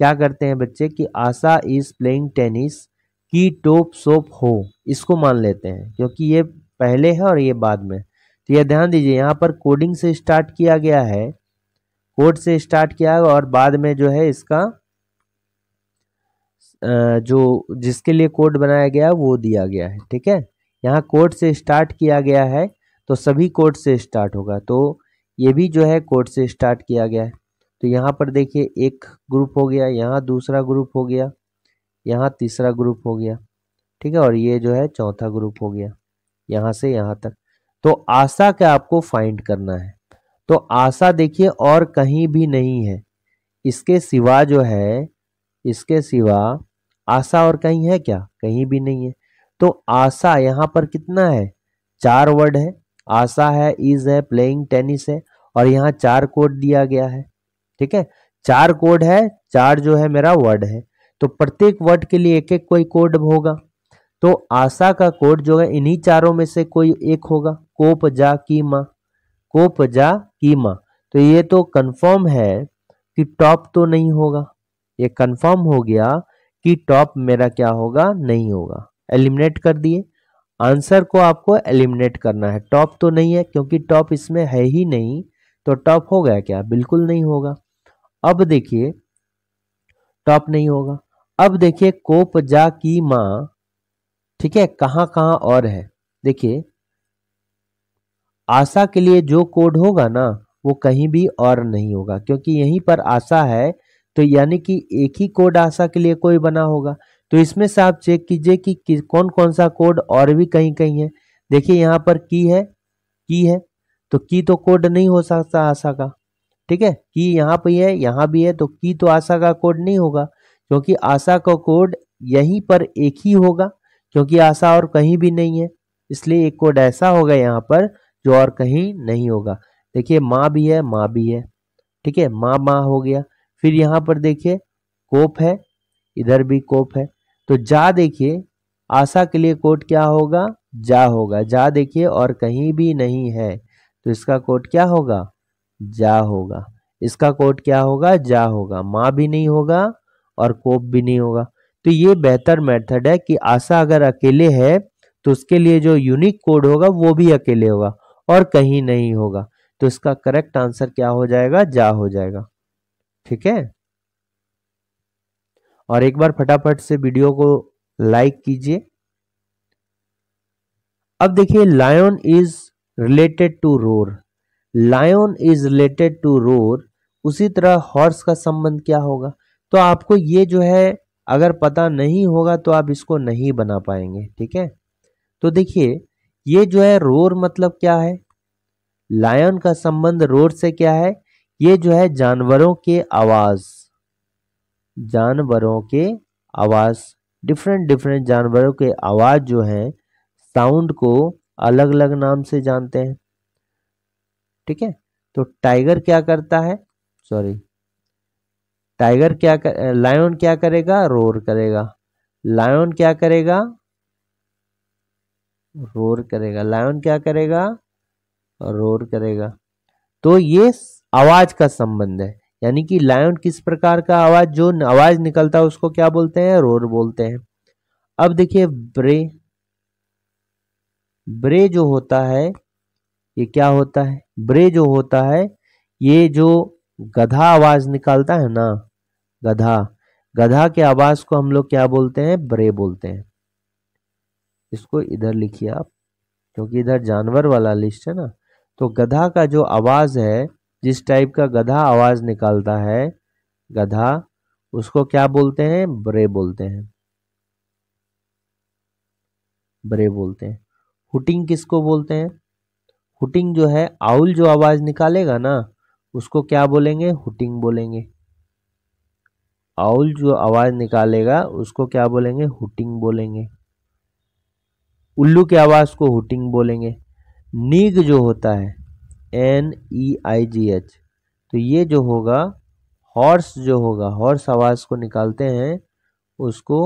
क्या करते हैं बच्चे कि आशा इज प्लेइंग टेनिस की टॉप सोप हो, इसको मान लेते हैं क्योंकि ये पहले है और ये बाद में। तो ये ध्यान दीजिए यहाँ पर कोडिंग से स्टार्ट किया गया है, कोड से स्टार्ट किया है और बाद में जो है इसका जो जिसके लिए कोड बनाया गया वो दिया गया है। ठीक है, यहाँ कोड से स्टार्ट किया गया है तो सभी कोड से स्टार्ट होगा, तो ये भी जो है कोड से स्टार्ट किया गया है। तो यहाँ पर देखिए एक ग्रुप हो गया, यहाँ दूसरा ग्रुप हो गया, यहाँ तीसरा ग्रुप हो गया। ठीक है, और ये जो है चौथा ग्रुप हो गया, यहाँ से यहाँ तक। तो आशा का आपको फाइंड करना है। तो आशा देखिए और कहीं भी नहीं है, इसके सिवा जो है, इसके सिवा आशा और कहीं है क्या? कहीं भी नहीं है। तो आशा यहाँ पर कितना है? 4 वर्ड है। आशा है, इज है, प्लेइंग टेनिस है और यहाँ 4 कोड दिया गया है। ठीक है, 4 कोड है, 4 जो है मेरा वर्ड है, तो प्रत्येक वर्ड के लिए एक एक कोई कोड होगा। तो आशा का कोड जो है इन्हीं चारों में से कोई एक होगा, कोप जा की माँ, कोप जा की माँ। तो ये तो कंफर्म है कि टॉप तो नहीं होगा, ये कंफर्म हो गया कि टॉप मेरा क्या होगा, नहीं होगा। एलिमिनेट कर दिए, आंसर को आपको एलिमिनेट करना है। टॉप तो नहीं है क्योंकि टॉप इसमें है ही नहीं, तो टॉप हो गया क्या, बिल्कुल नहीं होगा। अब देखिए टॉप नहीं होगा। अब देखिए कोप जा की माँ, ठीक है, कहां कहां और है। देखिए आशा के लिए जो कोड होगा ना वो कहीं भी और नहीं होगा, क्योंकि यहीं पर आशा है, तो यानी कि एक ही कोड आशा के लिए कोई बना होगा। तो इसमें से आप चेक कीजिए कि कौन कौन सा कोड और भी कहीं कहीं है। देखिए यहाँ पर की है, की है, तो की तो कोड नहीं हो सकता आशा का, ठीक है, की यहाँ पे है, यहाँ भी है, तो की तो आशा का कोड नहीं होगा, क्योंकि आशा का कोड यहीं पर एक ही होगा, क्योंकि आशा और कहीं भी नहीं है, इसलिए एक कोड ऐसा होगा यहाँ पर जो और कहीं नहीं होगा। देखिए माँ भी है, माँ भी है, ठीक है, माँ माँ हो गया। फिर यहाँ पर देखिए कोप है, इधर भी कोप है, तो जा देखिए आशा के लिए कोड क्या होगा, जा होगा। जा देखिए और कहीं भी नहीं है, तो इसका कोड क्या होगा, जा होगा। इसका कोड क्या होगा, जा होगा। माँ भी नहीं होगा और कोप भी नहीं होगा। तो ये बेहतर मेथड है कि आशा अगर अकेले है तो उसके लिए जो यूनिक कोड होगा वो भी अकेले होगा और कहीं नहीं होगा। तो इसका करेक्ट आंसर क्या हो जाएगा, जा हो जाएगा। ठीक है, और एक बार फटाफट से वीडियो को लाइक कीजिए। अब देखिए lion is related to roar, lion is related to roar, उसी तरह हॉर्स का संबंध क्या होगा। तो आपको ये जो है अगर पता नहीं होगा तो आप इसको नहीं बना पाएंगे। ठीक है, तो देखिए ये जो है रोर मतलब क्या है, लायन का संबंध रोर से क्या है, ये जो है जानवरों के आवाज, जानवरों के आवाज, डिफरेंट डिफरेंट जानवरों के आवाज जो है साउंड को अलग अलग नाम से जानते हैं। ठीक है, तो टाइगर क्या करता है, सॉरी, टाइगर क्या कर, लायन क्या करेगा, रोर करेगा। लायन क्या करेगा, रोर करेगा। लायन क्या करेगा, रोर करेगा। तो ये आवाज का संबंध है, यानी कि लायन किस प्रकार का आवाज, जो आवाज निकलता है उसको क्या बोलते हैं, रोर बोलते हैं। अब देखिए ब्रे, ब्रे जो होता है ये क्या होता है, ब्रे जो होता है ये जो गधा आवाज निकालता है ना, गधा, गधा के आवाज को हम लोग क्या बोलते हैं, ब्रे बोलते हैं। इसको इधर लिखिए आप, क्योंकि इधर जानवर वाला लिस्ट है ना। तो गधा का जो आवाज है, जिस टाइप का गधा आवाज निकालता है, गधा, उसको क्या बोलते हैं, ब्रे बोलते हैं, ब्रे बोलते हैं। हुटिंग किसको बोलते हैं, हुटिंग जो है आउल जो आवाज निकालेगा ना उसको क्या बोलेंगे, हुटिंग बोलेंगे। आउल जो आवाज निकालेगा उसको क्या बोलेंगे, हुटिंग बोलेंगे। उल्लू की आवाज को हुटिंग बोलेंगे। नीग जो होता है NEIGH, तो ये जो होगा हॉर्स जो होगा, हॉर्स आवाज को निकालते हैं उसको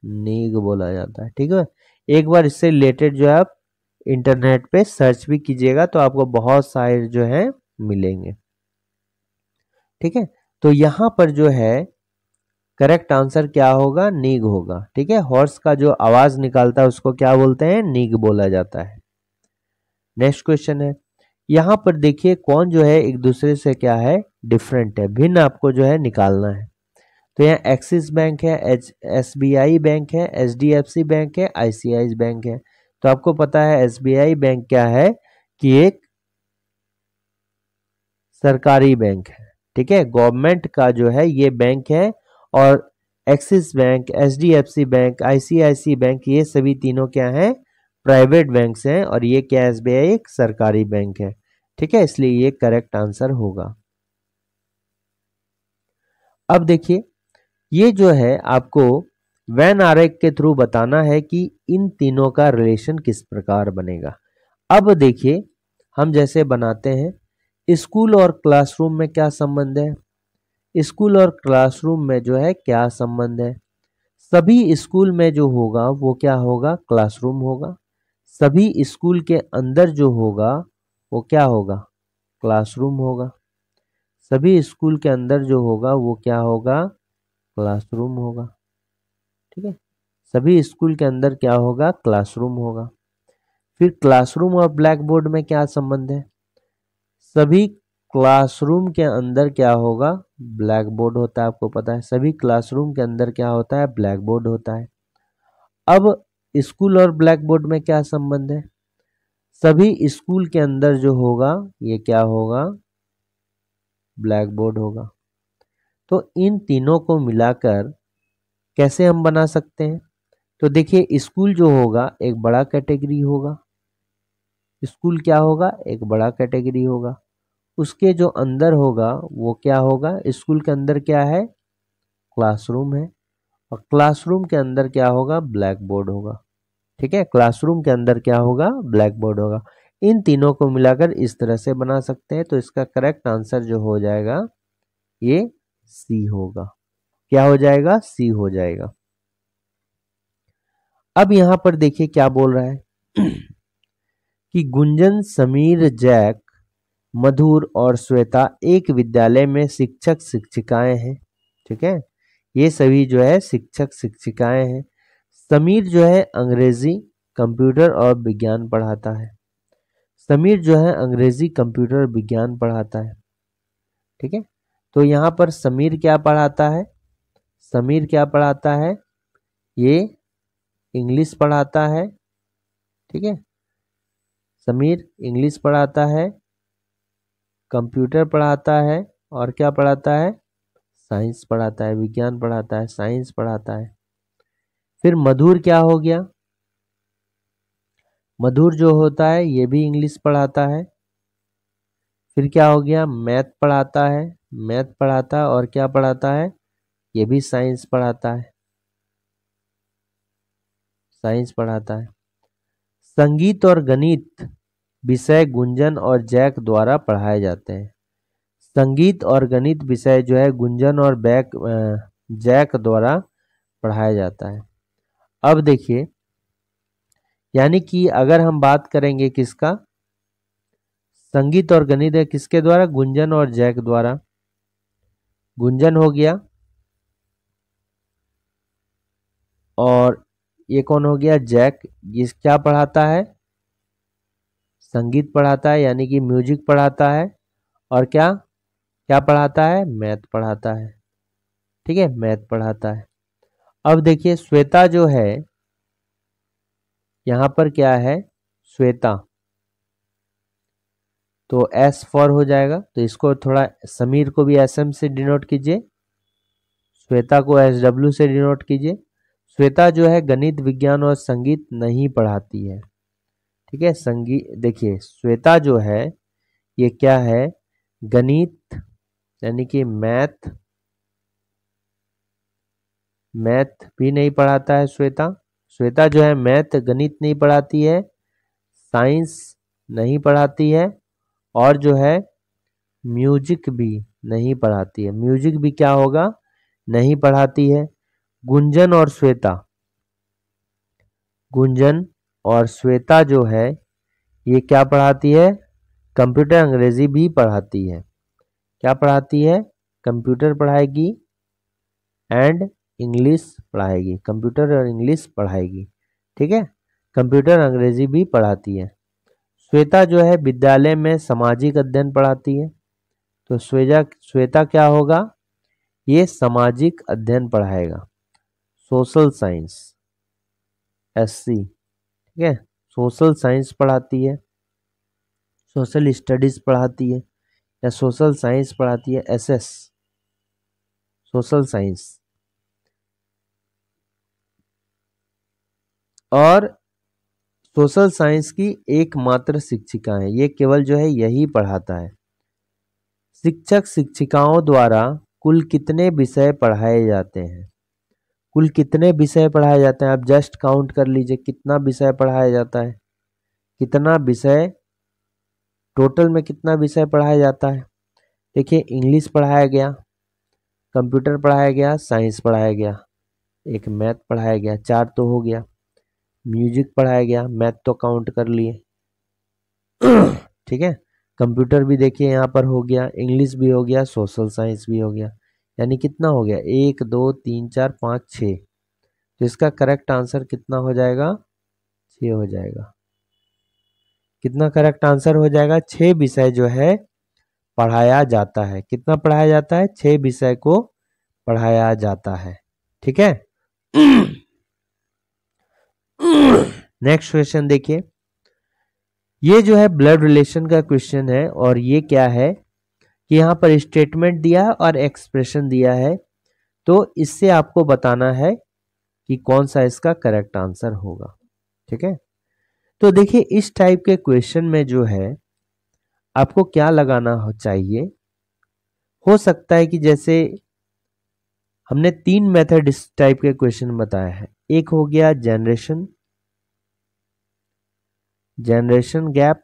नीग बोला जाता है। ठीक है, एक बार इससे रिलेटेड जो है आप इंटरनेट पे सर्च भी कीजिएगा तो आपको बहुत सारे जो है मिलेंगे। ठीक है, तो यहां पर जो है करेक्ट आंसर क्या होगा, नीग होगा। ठीक है, हॉर्स का जो आवाज निकालता है उसको क्या बोलते हैं, नीग बोला जाता है। नेक्स्ट क्वेश्चन है, यहां पर देखिए कौन जो है एक दूसरे से क्या है, डिफरेंट है, भिन्न आपको जो है निकालना है। तो यहाँ एक्सिस बैंक है, SBI बैंक है, HDFC बैंक है, ICICI बैंक है। तो आपको पता है SBI बैंक क्या है कि एक सरकारी बैंक है। ठीक है, गवर्नमेंट का जो है ये बैंक है। और axis bank, HDFC bank, ICICI bank, ये सभी तीनों क्या हैं, प्राइवेट बैंक्स हैं। और ये क्या है, SBI एक सरकारी बैंक है। ठीक है, इसलिए ये करेक्ट आंसर होगा। अब देखिए ये जो है आपको वेन आरेख के थ्रू बताना है कि इन तीनों का रिलेशन किस प्रकार बनेगा। अब देखिए हम जैसे बनाते हैं, स्कूल और क्लासरूम में क्या संबंध है, स्कूल और क्लासरूम में जो है क्या संबंध है? सभी स्कूल में जो होगा वो क्या होगा? क्लासरूम होगा। सभी स्कूल के अंदर जो होगा वो क्या होगा? क्लासरूम होगा। सभी स्कूल के अंदर जो होगा वो क्या होगा? क्लासरूम होगा। ठीक है, सभी स्कूल के अंदर क्या होगा? क्लासरूम होगा। फिर क्लासरूम और ब्लैक बोर्ड में क्या संबंध है? सभी क्लासरूम के अंदर क्या होगा? ब्लैक बोर्ड होता है, आपको पता है। सभी क्लासरूम के अंदर क्या होता है? ब्लैक बोर्ड होता है। अब स्कूल और ब्लैक बोर्ड में क्या संबंध है? सभी स्कूल के अंदर जो होगा ये क्या होगा? ब्लैक बोर्ड होगा। तो इन तीनों को मिलाकर कैसे हम बना सकते हैं? तो देखिए, स्कूल जो होगा एक बड़ा कैटेगरी होगा। स्कूल क्या होगा? एक बड़ा कैटेगरी होगा। उसके जो अंदर होगा वो क्या होगा? स्कूल के अंदर क्या है? क्लासरूम है। और क्लासरूम के अंदर क्या होगा? ब्लैक बोर्ड होगा। ठीक है, क्लासरूम के अंदर क्या होगा? ब्लैक बोर्ड होगा। इन तीनों को मिलाकर इस तरह से बना सकते हैं। तो इसका करेक्ट आंसर जो हो जाएगा ये सी होगा। क्या हो जाएगा? सी हो जाएगा। अब यहां पर देखिए क्या बोल रहा है कि गुंजन, समीर, जैक, मधुर और श्वेता एक विद्यालय में शिक्षक शिक्षिकाएं हैं। ठीक है, ये सभी जो है शिक्षक शिक्षिकाएं हैं। समीर जो है अंग्रेजी, कंप्यूटर और विज्ञान पढ़ाता है। समीर जो है अंग्रेजी, कंप्यूटर और विज्ञान पढ़ाता है। ठीक है, तो यहाँ पर समीर क्या पढ़ाता है? समीर क्या पढ़ाता है? ये इंग्लिश पढ़ाता है। ठीक है, समीर इंग्लिश पढ़ाता है, कंप्यूटर पढ़ाता है और क्या पढ़ाता है? साइंस पढ़ाता है, विज्ञान पढ़ाता है, साइंस पढ़ाता है। फिर मधुर क्या हो गया? मधुर जो होता है ये भी इंग्लिश पढ़ाता है। फिर क्या हो गया? मैथ पढ़ाता है, मैथ पढ़ाता है और क्या पढ़ाता है? ये भी साइंस पढ़ाता है, साइंस पढ़ाता है। संगीत और गणित विषय गुंजन और जैक द्वारा पढ़ाए जाते हैं। संगीत और गणित विषय जो है गुंजन और जैक द्वारा पढ़ाया जाता है। अब देखिए, यानी कि अगर हम बात करेंगे किसका? संगीत और गणित है किसके द्वारा? गुंजन और जैक द्वारा। गुंजन हो गया और ये कौन हो गया? जैक। ये क्या पढ़ाता है? संगीत पढ़ाता है, यानी कि म्यूजिक पढ़ाता है। और क्या क्या पढ़ाता है? मैथ पढ़ाता है। ठीक है, मैथ पढ़ाता है। अब देखिए, श्वेता जो है यहां पर क्या है? श्वेता, तो एस फॉर हो जाएगा। तो इसको थोड़ा, समीर को भी एस एम से डिनोट कीजिए, श्वेता को एस डब्ल्यू से डिनोट कीजिए। श्वेता जो है गणित, विज्ञान और संगीत नहीं पढ़ाती है। ठीक है, संगीत देखिए, श्वेता जो है ये क्या है? गणित, यानी कि मैथ, मैथ भी नहीं पढ़ाता है श्वेता। श्वेता जो है मैथ, गणित नहीं पढ़ाती है, साइंस नहीं पढ़ाती है और जो है म्यूजिक भी नहीं पढ़ाती है। म्यूजिक भी क्या होगा? नहीं पढ़ाती है। गुंजन और श्वेता, गुंजन और श्वेता जो है ये क्या पढ़ाती है? कंप्यूटर, अंग्रेजी भी पढ़ाती है। क्या पढ़ाती है? कंप्यूटर पढ़ाएगी एंड इंग्लिश पढ़ाएगी। कंप्यूटर और इंग्लिश पढ़ाएगी। ठीक है, कंप्यूटर, अंग्रेजी भी पढ़ाती है। श्वेता जो है विद्यालय में सामाजिक अध्ययन पढ़ाती है। तो श्वेता क्या होगा? ये सामाजिक अध्ययन पढ़ाएगा, सोशल साइंस, एससी। ठीक है, सोशल साइंस पढ़ाती है, सोशल स्टडीज पढ़ाती है या सोशल साइंस पढ़ाती है, एसएस, सोशल साइंस। और सोशल साइंस की एकमात्र शिक्षिका है, ये केवल जो है यही पढ़ाता है। शिक्षक शिक्षिकाओं द्वारा कुल कितने विषय पढ़ाए जाते हैं? कुल कितने विषय पढ़ाए जाते हैं? आप जस्ट काउंट कर लीजिए कितना विषय पढ़ाया जाता है। कितना विषय, टोटल में कितना विषय पढ़ाया जाता है? देखिए, इंग्लिश पढ़ाया गया, कंप्यूटर पढ़ाया गया, साइंस पढ़ाया गया, एक मैथ पढ़ाया गया, 4 तो हो गया। म्यूजिक पढ़ाया गया, मैथ तो काउंट कर लिए। ठीक है, कंप्यूटर भी देखिए यहाँ पर हो गया, इंग्लिश भी हो गया, सोशल साइंस भी हो गया, यानी कितना हो गया 1 2 3 4 5 6। तो इसका करेक्ट आंसर कितना हो जाएगा, 6 हो जाएगा। कितना करेक्ट आंसर हो जाएगा, 6 विषय जो है पढ़ाया जाता है। कितना पढ़ाया जाता है, 6 विषय को पढ़ाया जाता है। ठीक है। नेक्स्ट क्वेश्चन देखिए, ये जो है ब्लड रिलेशन का क्वेश्चन है और ये क्या है कि यहाँ पर स्टेटमेंट दिया है और एक्सप्रेशन दिया है, तो इससे आपको बताना है कि कौन सा इसका करेक्ट आंसर होगा। ठीक है, तो देखिए इस टाइप के क्वेश्चन में जो है आपको क्या लगाना चाहिए, हो सकता है कि जैसे हमने 3 मेथड इस टाइप के क्वेश्चन बताया है। एक हो गया जनरेशन गैप,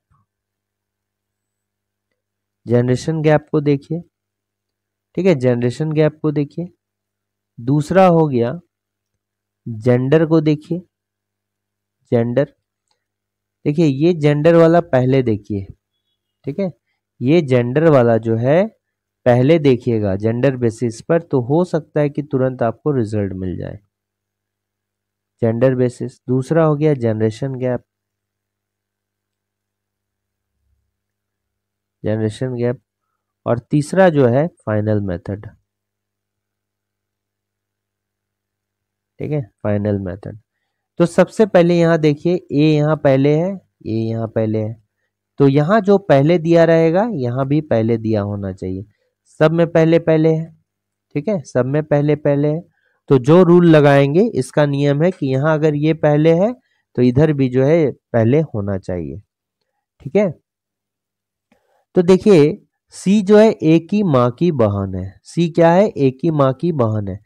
जनरेशन गैप को देखिए। ठीक है, जनरेशन गैप को देखिए। दूसरा हो गया जेंडर को देखिए, जेंडर। देखिए ये जेंडर वाला पहले देखिए। ठीक है, ये जेंडर वाला जो है पहले देखिएगा जेंडर बेसिस पर, तो हो सकता है कि तुरंत आपको रिजल्ट मिल जाए, जेंडर बेसिस। दूसरा हो गया जनरेशन गैप, जनरेशन गैप। और तीसरा जो है फाइनल मेथड। ठीक है, फाइनल मेथड। तो सबसे पहले यहाँ देखिए, ए यहाँ पहले है, ए यहाँ पहले है, तो यहाँ जो पहले दिया रहेगा यहाँ भी पहले दिया होना चाहिए। सब में पहले पहले है। ठीक है, सब में पहले पहले है, तो जो रूल लगाएंगे इसका नियम है कि यहाँ अगर ये पहले है तो इधर भी जो है पहले होना चाहिए। ठीक है, तो देखिए सी जो है एक ही माँ की बहन है। सी क्या है, एक ही माँ की बहन है।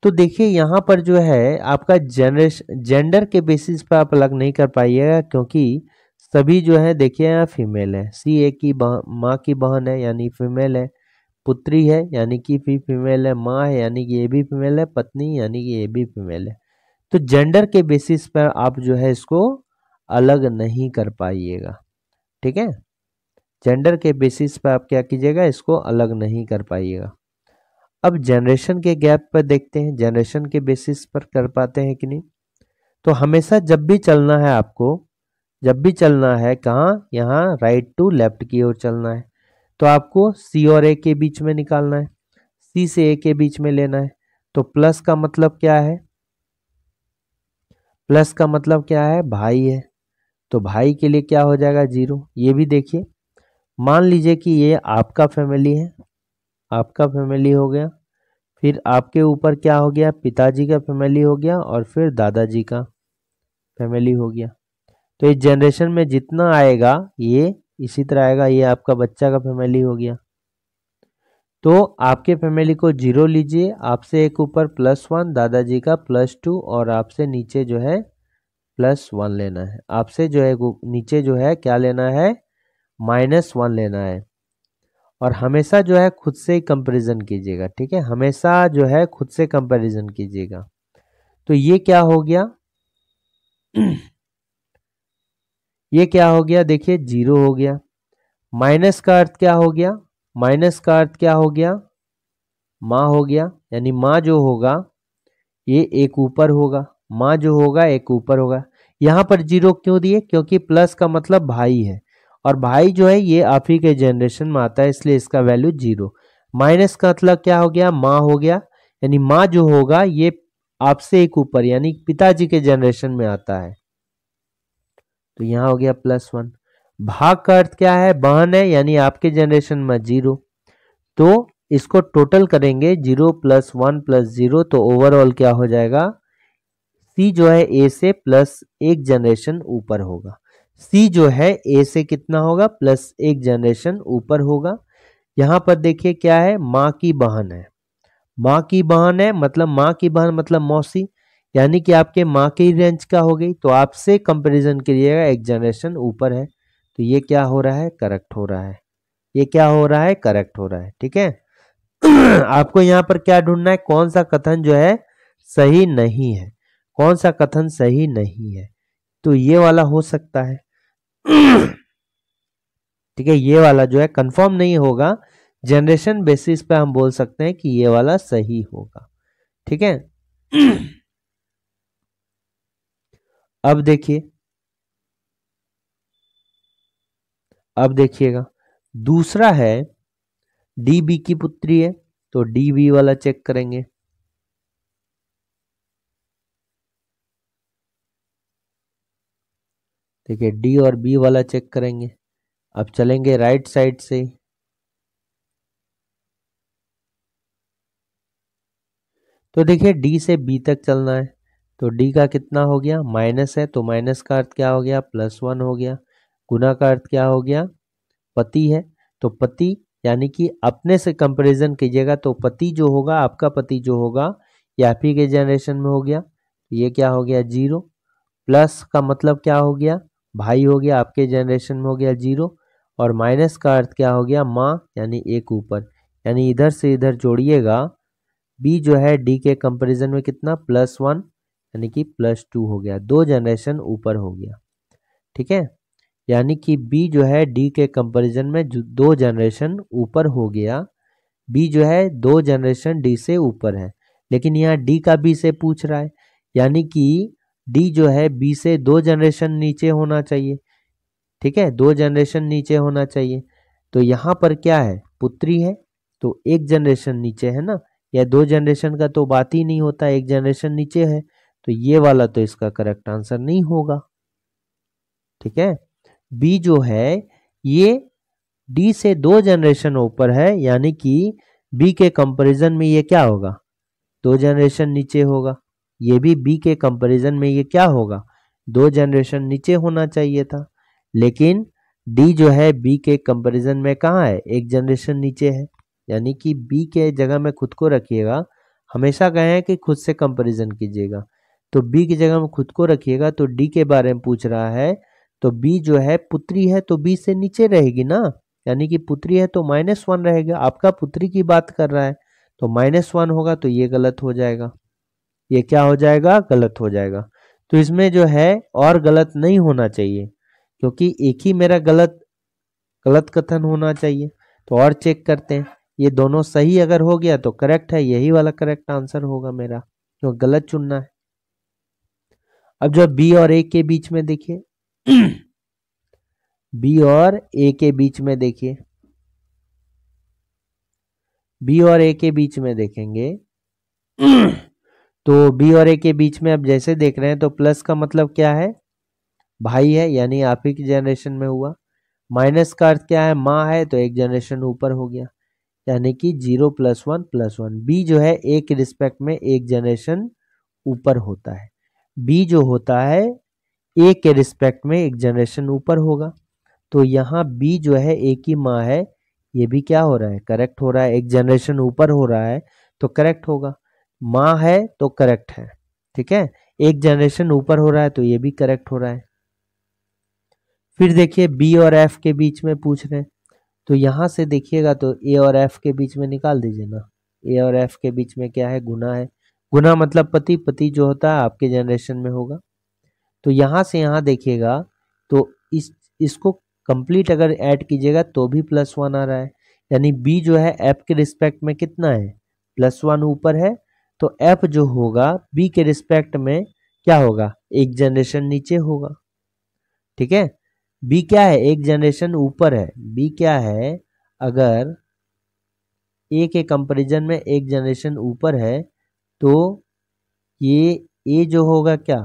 तो देखिए यहाँ पर जो है आपका जेंडर के बेसिस पर आप अलग नहीं कर पाइएगा, क्योंकि सभी जो है देखिए यहाँ फीमेल है। सी एक की माँ की बहन है यानी फीमेल है, पुत्री है यानी कि भी फीमेल है, माँ है यानी कि ये भी फीमेल है, पत्नी यानी कि ये भी फीमेल है। तो जेंडर के बेसिस पर आप जो है इसको अलग नहीं कर पाइएगा। ठीक है, जेंडर के बेसिस पर आप क्या कीजिएगा, इसको अलग नहीं कर पाइएगा। अब जनरेशन के गैप पर देखते हैं, जनरेशन के बेसिस पर कर पाते हैं कि नहीं। तो हमेशा जब भी चलना है आपको, जब भी चलना है कहाँ, यहाँ राइट टू लेफ्ट की ओर चलना है, तो आपको सी और ए के बीच में निकालना है, सी से ए के बीच में लेना है। तो प्लस का मतलब क्या है, प्लस का मतलब क्या है, भाई है, तो भाई के लिए क्या हो जाएगा 0। ये भी देखिए, मान लीजिए कि ये आपका फैमिली है, आपका फैमिली हो गया, फिर आपके ऊपर क्या हो गया, पिताजी का फैमिली हो गया, और फिर दादाजी का फैमिली हो गया। तो इस जनरेशन में जितना आएगा ये इसी तरह आएगा, ये आपका बच्चा का फैमिली हो गया। तो आपके फैमिली को 0 लीजिए, आपसे एक ऊपर +1, दादाजी का +2, और आपसे नीचे जो है +1 लेना है। आपसे जो है नीचे जो है क्या लेना है, -1 लेना है। और हमेशा जो है खुद से ही कंपैरिजन कीजिएगा। ठीक है, हमेशा जो है खुद से कंपैरिजन कीजिएगा। तो ये क्या हो गया, ये क्या हो गया, देखिए 0 हो गया। माइनस का अर्थ क्या हो गया, माइनस का अर्थ क्या हो गया, माँ हो गया, यानी माँ जो होगा ये एक ऊपर होगा, माँ जो होगा एक ऊपर होगा। यहाँ पर 0 क्यों दिए, क्योंकि प्लस का मतलब भाई है, और भाई जो है ये आप ही के जनरेशन में आता है, इसलिए इसका वैल्यू 0। माइनस का मतलब क्या हो गया, माँ हो गया, यानी माँ जो होगा ये आपसे एक ऊपर यानी पिताजी के जनरेशन में आता है, तो यहाँ हो गया +1। भाग का अर्थ क्या है, बहन है, यानी आपके जनरेशन में 0। तो इसको टोटल करेंगे 0 + 1 + 0, तो ओवरऑल क्या हो जाएगा, सी जो है ए से +1 जनरेशन ऊपर होगा। सी जो है ए से कितना होगा, +1 जनरेशन ऊपर होगा। यहाँ पर देखिए क्या है, माँ की बहन है, माँ की बहन है मतलब माँ की बहन मतलब मौसी, यानी कि आपके माँ की रेंज का हो गई, तो आपसे कंपैरिजन करिएगा एक जनरेशन ऊपर है, तो ये क्या हो रहा है, करेक्ट हो रहा है, ये क्या हो रहा है, करेक्ट हो रहा है। ठीक है, आपको यहाँ पर क्या ढूंढना है, कौन सा कथन जो है सही नहीं है, कौन सा कथन सही नहीं है। तो ये वाला हो सकता है। ठीक है, ये वाला जो है कंफर्म नहीं होगा, जनरेशन बेसिस पे हम बोल सकते हैं कि ये वाला सही होगा। ठीक है। अब देखिए, अब देखिएगा, दूसरा है डी बी की पुत्री है, तो डी बी वाला चेक करेंगे। देखिए डी और बी वाला चेक करेंगे। अब चलेंगे राइट साइड से, तो देखिए डी से बी तक चलना है, तो डी का कितना हो गया, माइनस है, तो माइनस का अर्थ क्या हो गया, +1 हो गया। गुना का अर्थ क्या हो गया, पति है, तो पति यानी कि अपने से कंपैरिजन कीजिएगा, तो पति जो होगा, आपका पति जो होगा, ये आप ही के जनरेशन में हो गया, ये क्या हो गया 0, प्लस का मतलब क्या हो गया, भाई हो गया, आपके जनरेशन में हो गया 0, और माइनस का अर्थ क्या हो गया, माँ, यानी एक ऊपर, यानी इधर से इधर जोड़िएगा, बी जो है डी के कंपैरिजन में कितना, +1, यानी कि +2 हो गया, 2 जनरेशन ऊपर हो गया। ठीक है, यानी कि बी जो है डी के कंपैरिजन में 2 जनरेशन ऊपर हो गया। बी जो है 2 जनरेशन डी से ऊपर है, लेकिन यहाँ डी का बी से पूछ रहा है, यानी कि डी जो है बी से 2 जनरेशन नीचे होना चाहिए। ठीक है, 2 जनरेशन नीचे होना चाहिए, तो यहाँ पर क्या है, पुत्री है, तो 1 जनरेशन नीचे है ना, या 2 जनरेशन का तो बात ही नहीं होता, 1 जनरेशन नीचे है, तो ये वाला तो इसका करेक्ट आंसर नहीं होगा। ठीक है, बी जो है ये डी से 2 जनरेशन ऊपर है, यानी कि बी के कंपैरिजन में ये क्या होगा, 2 जनरेशन नीचे होगा। ये भी बी के कंपैरिजन में ये क्या होगा, 2 जनरेशन नीचे होना चाहिए था, लेकिन डी जो है बी के कंपैरिजन में कहाँ है, 1 जनरेशन नीचे है, यानी कि बी के जगह में खुद को रखिएगा। हमेशा कहे हैं कि खुद से कंपैरिजन कीजिएगा, तो बी की जगह में खुद को रखिएगा, तो डी के बारे में पूछ रहा है, तो बी जो है पुत्री है, तो बी से नीचे रहेगी ना, यानी कि पुत्री है तो -1 रहेगा, आपका पुत्री की बात कर रहा है, तो -1 होगा, तो ये गलत हो जाएगा, ये क्या हो जाएगा, गलत हो जाएगा। तो इसमें जो है और गलत नहीं होना चाहिए, क्योंकि एक ही मेरा गलत गलत कथन होना चाहिए। तो और चेक करते हैं, ये दोनों सही अगर हो गया तो करेक्ट है, यही वाला करेक्ट आंसर होगा मेरा, तो गलत चुनना है। अब जो बी और ए के बीच में देखिए, बी और ए के बीच में देखिए, बी और ए के बीच में देखेंगे, तो बी और ए के बीच में अब जैसे देख रहे हैं, तो प्लस का मतलब क्या है, भाई है, यानी आप ही की जनरेशन में हुआ। माइनस का अर्थ क्या है, माँ है, तो 1 जनरेशन ऊपर हो गया, यानी कि 0 + 1 + 1। बी जो है ए के रिस्पेक्ट में 1 जनरेशन ऊपर होता है, बी जो होता है ए के रिस्पेक्ट में 1 जनरेशन ऊपर होगा, तो यहाँ बी जो है ए की माँ है, ये भी क्या हो रहा है, करेक्ट हो रहा है, 1 जनरेशन ऊपर हो रहा है, तो करेक्ट होगा, माँ है तो करेक्ट है। ठीक है, 1 जनरेशन ऊपर हो रहा है, तो ये भी करेक्ट हो रहा है। फिर देखिए बी और एफ के बीच में पूछ रहे हैं, तो यहां से देखिएगा तो ए और एफ के बीच में निकाल दीजिए ना, ए और एफ के बीच में क्या है, गुना है, गुना मतलब पति, पति जो होता है आपके जनरेशन में होगा। तो यहां से यहां देखिएगा, तो इसको कंप्लीट अगर ऐड कीजिएगा तो भी +1 आ रहा है, यानी बी जो है एफ के रिस्पेक्ट में कितना है, +1 ऊपर है, तो एफ जो होगा बी के रिस्पेक्ट में क्या होगा, 1 जनरेशन नीचे होगा। ठीक है, बी क्या है, 1 जनरेशन ऊपर है, बी क्या है, अगर ए के कंपैरिजन में 1 जनरेशन ऊपर है, तो ये ए जो होगा क्या,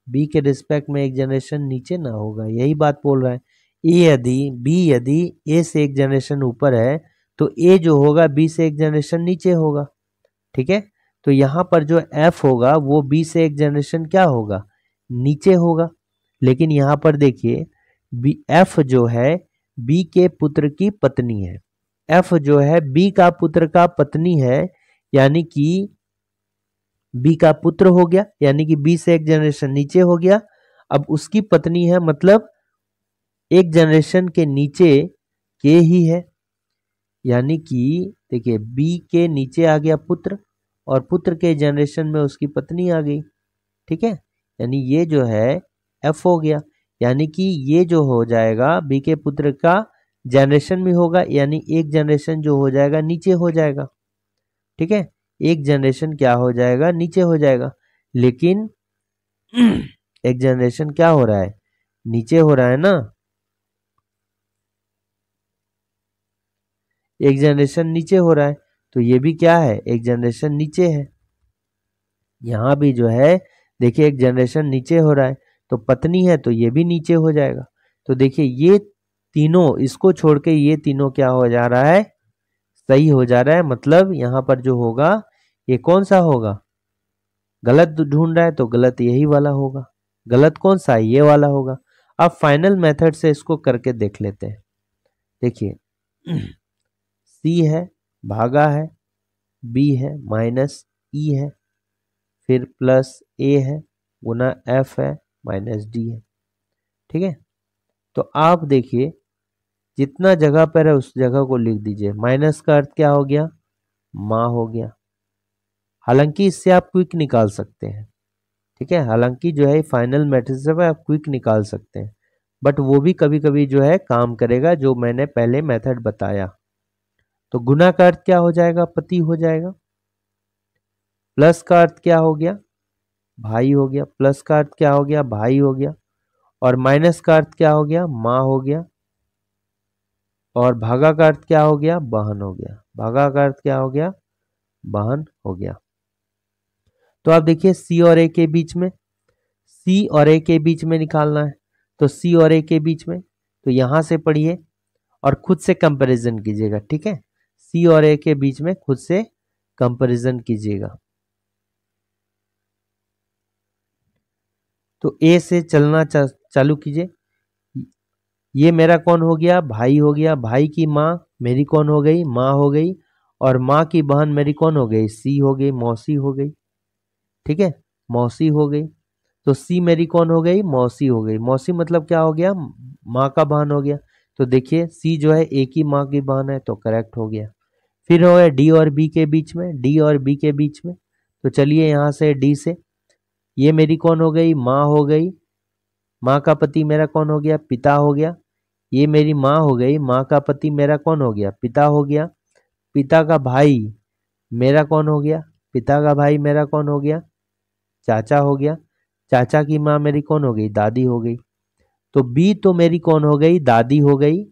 बी के रिस्पेक्ट में 1 जनरेशन नीचे ना होगा, यही बात बोल रहा है। यदि ए से 1 जनरेशन ऊपर है, तो ए जो होगा बी से 1 जनरेशन नीचे होगा। ठीक है, तो यहाँ पर जो एफ होगा वो बी से 1 जनरेशन क्या होगा, नीचे होगा, लेकिन यहाँ पर देखिए बी एफ जो है बी के पुत्र की पत्नी है, एफ जो है बी का पुत्र का पत्नी है, यानी कि बी का पुत्र हो गया, यानी कि बी से 1 जनरेशन नीचे हो गया, अब उसकी पत्नी है, मतलब 1 जनरेशन के नीचे के ही है, यानी कि देखिए बी के नीचे आ गया पुत्र और पुत्र के जनरेशन में उसकी पत्नी आ गई, ठीक है। यानी ये जो है एफ हो गया, यानी कि ये जो हो जाएगा बी के पुत्र का जनरेशन में होगा, यानी एक जनरेशन जो हो जाएगा नीचे हो जाएगा, ठीक है। एक जनरेशन क्या हो जाएगा, नीचे हो जाएगा। लेकिन एक जनरेशन क्या हो रहा है, नीचे हो रहा है ना, एक जनरेशन नीचे हो रहा है, तो ये भी क्या है, एक जनरेशन नीचे है। यहां भी जो है देखिए एक जनरेशन नीचे हो रहा है, तो पत्नी है तो ये भी नीचे हो जाएगा। तो देखिए ये तीनों, इसको छोड़ के ये तीनों क्या हो जा रहा है, सही हो जा रहा है। मतलब यहां पर जो होगा ये कौन सा होगा, गलत ढूंढ रहा है तो गलत यही वाला होगा, गलत कौन सा है, ये वाला होगा। अब फाइनल मेथड से इसको करके देख लेते हैं। देखिए सी है, भागा है, बी है, माइनस ई है, फिर प्लस ए है, गुना एफ है, माइनस डी है, ठीक है। तो आप देखिए जितना जगह पर है उस जगह को लिख दीजिए। माइनस का अर्थ क्या हो गया, माँ हो गया। हालांकि इससे आप क्विक निकाल सकते हैं, ठीक है। हालांकि जो है फाइनल मेथड से आप क्विक निकाल सकते हैं, बट वो भी कभी कभी जो है काम करेगा, जो मैंने पहले मेथड बताया। तो गुना का अर्थ क्या हो जाएगा, पति हो जाएगा। प्लस का अर्थ क्या हो गया, भाई हो गया। प्लस का अर्थ क्या हो गया, भाई हो गया। और माइनस का अर्थ क्या हो गया, माँ हो गया। और भागा का अर्थ क्या हो गया, बहन हो गया। भागा का अर्थ क्या हो गया, बहन हो गया। तो आप देखिए सी और ए के बीच में, सी और ए के बीच में निकालना है, तो सी और ए के बीच में, तो यहां से पढ़िए और खुद से कंपैरिजन कीजिएगा, ठीक है। सी और ए के बीच में खुद से कंपैरिजन कीजिएगा। तो ए से चलना चालू कीजिए। ये मेरा कौन हो गया, भाई हो गया। भाई की माँ मेरी कौन हो गई, माँ हो गई। और माँ की बहन मेरी कौन हो गई, सी हो गई, मौसी हो गई, ठीक है, मौसी हो गई। तो सी मेरी कौन हो गई, मौसी हो गई। मौसी मतलब क्या हो गया, माँ का बहन हो गया। तो देखिए सी जो है एक ही माँ की बहन है, तो करेक्ट हो गया। फिर हो गया डी और बी के बीच में, डी और बी के बीच में, तो चलिए यहाँ से डी से, ये मेरी कौन हो गई, माँ हो गई। माँ का पति मेरा कौन हो गया, पिता हो गया। ये मेरी माँ हो गई, माँ का पति मेरा कौन हो गया, पिता हो गया। पिता का भाई मेरा कौन हो गया, पिता का भाई मेरा कौन हो गया, चाचा हो गया। चाचा की माँ मेरी कौन हो गई, दादी हो गई। तो बी तो मेरी कौन हो गई, दादी हो गई।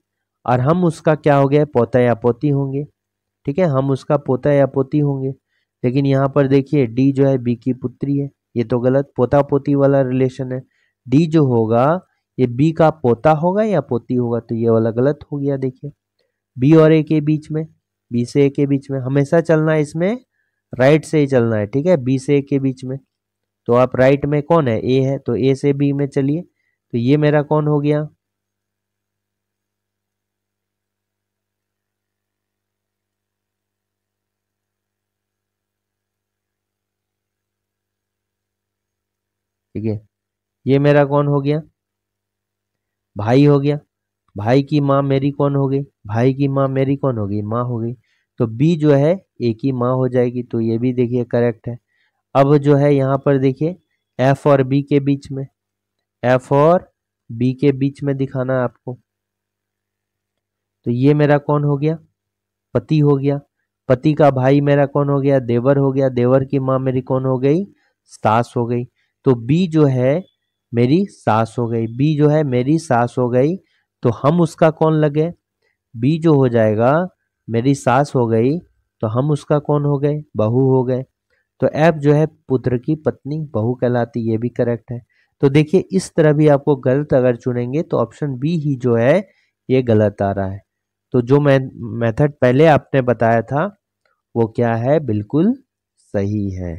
और हम उसका क्या हो गया, पोता या पोती होंगे, ठीक है, हम उसका पोता या पोती होंगे। लेकिन यहाँ पर देखिए डी जो है बी की पुत्री है, ये तो गलत, पोता पोती वाला रिलेशन है। डी जो होगा ये बी का पोता होगा या पोती होगा, तो ये वाला गलत हो गया। देखिए बी और ए के बीच में, बी से ए के बीच में हमेशा चलना है, इसमें राइट से ही चलना है, ठीक है। बी से ए के बीच में, तो आप राइट में कौन है, ए है, तो ए से बी में चलिए। तो ये मेरा कौन हो गया, ठीक है, ये मेरा कौन हो गया, भाई हो गया। भाई की माँ मेरी कौन हो गई, भाई की माँ मेरी कौन हो गई, माँ हो गई। तो बी जो है एक ही माँ हो जाएगी, तो ये भी देखिए करेक्ट है। अब जो है यहाँ पर देखिए एफ और बी के बीच में, एफ और बी के बीच में दिखाना है आपको। तो ये मेरा कौन हो गया, पति हो गया। पति का भाई मेरा कौन हो गया, देवर हो गया। देवर की माँ मेरी कौन हो गई, सास हो गई। तो बी जो है मेरी सास हो गई, बी जो है मेरी सास हो गई। तो हम उसका कौन लगे, बी जो हो जाएगा मेरी सास हो गई, तो हम उसका कौन हो गए, बहू हो गए। तो एफ जो है पुत्र की पत्नी बहू कहलाती, ये भी करेक्ट है। तो देखिए इस तरह भी आपको गलत अगर चुनेंगे तो ऑप्शन बी ही जो है ये गलत आ रहा है। तो जो मेथड पहले आपने बताया था वो क्या है, बिल्कुल सही है।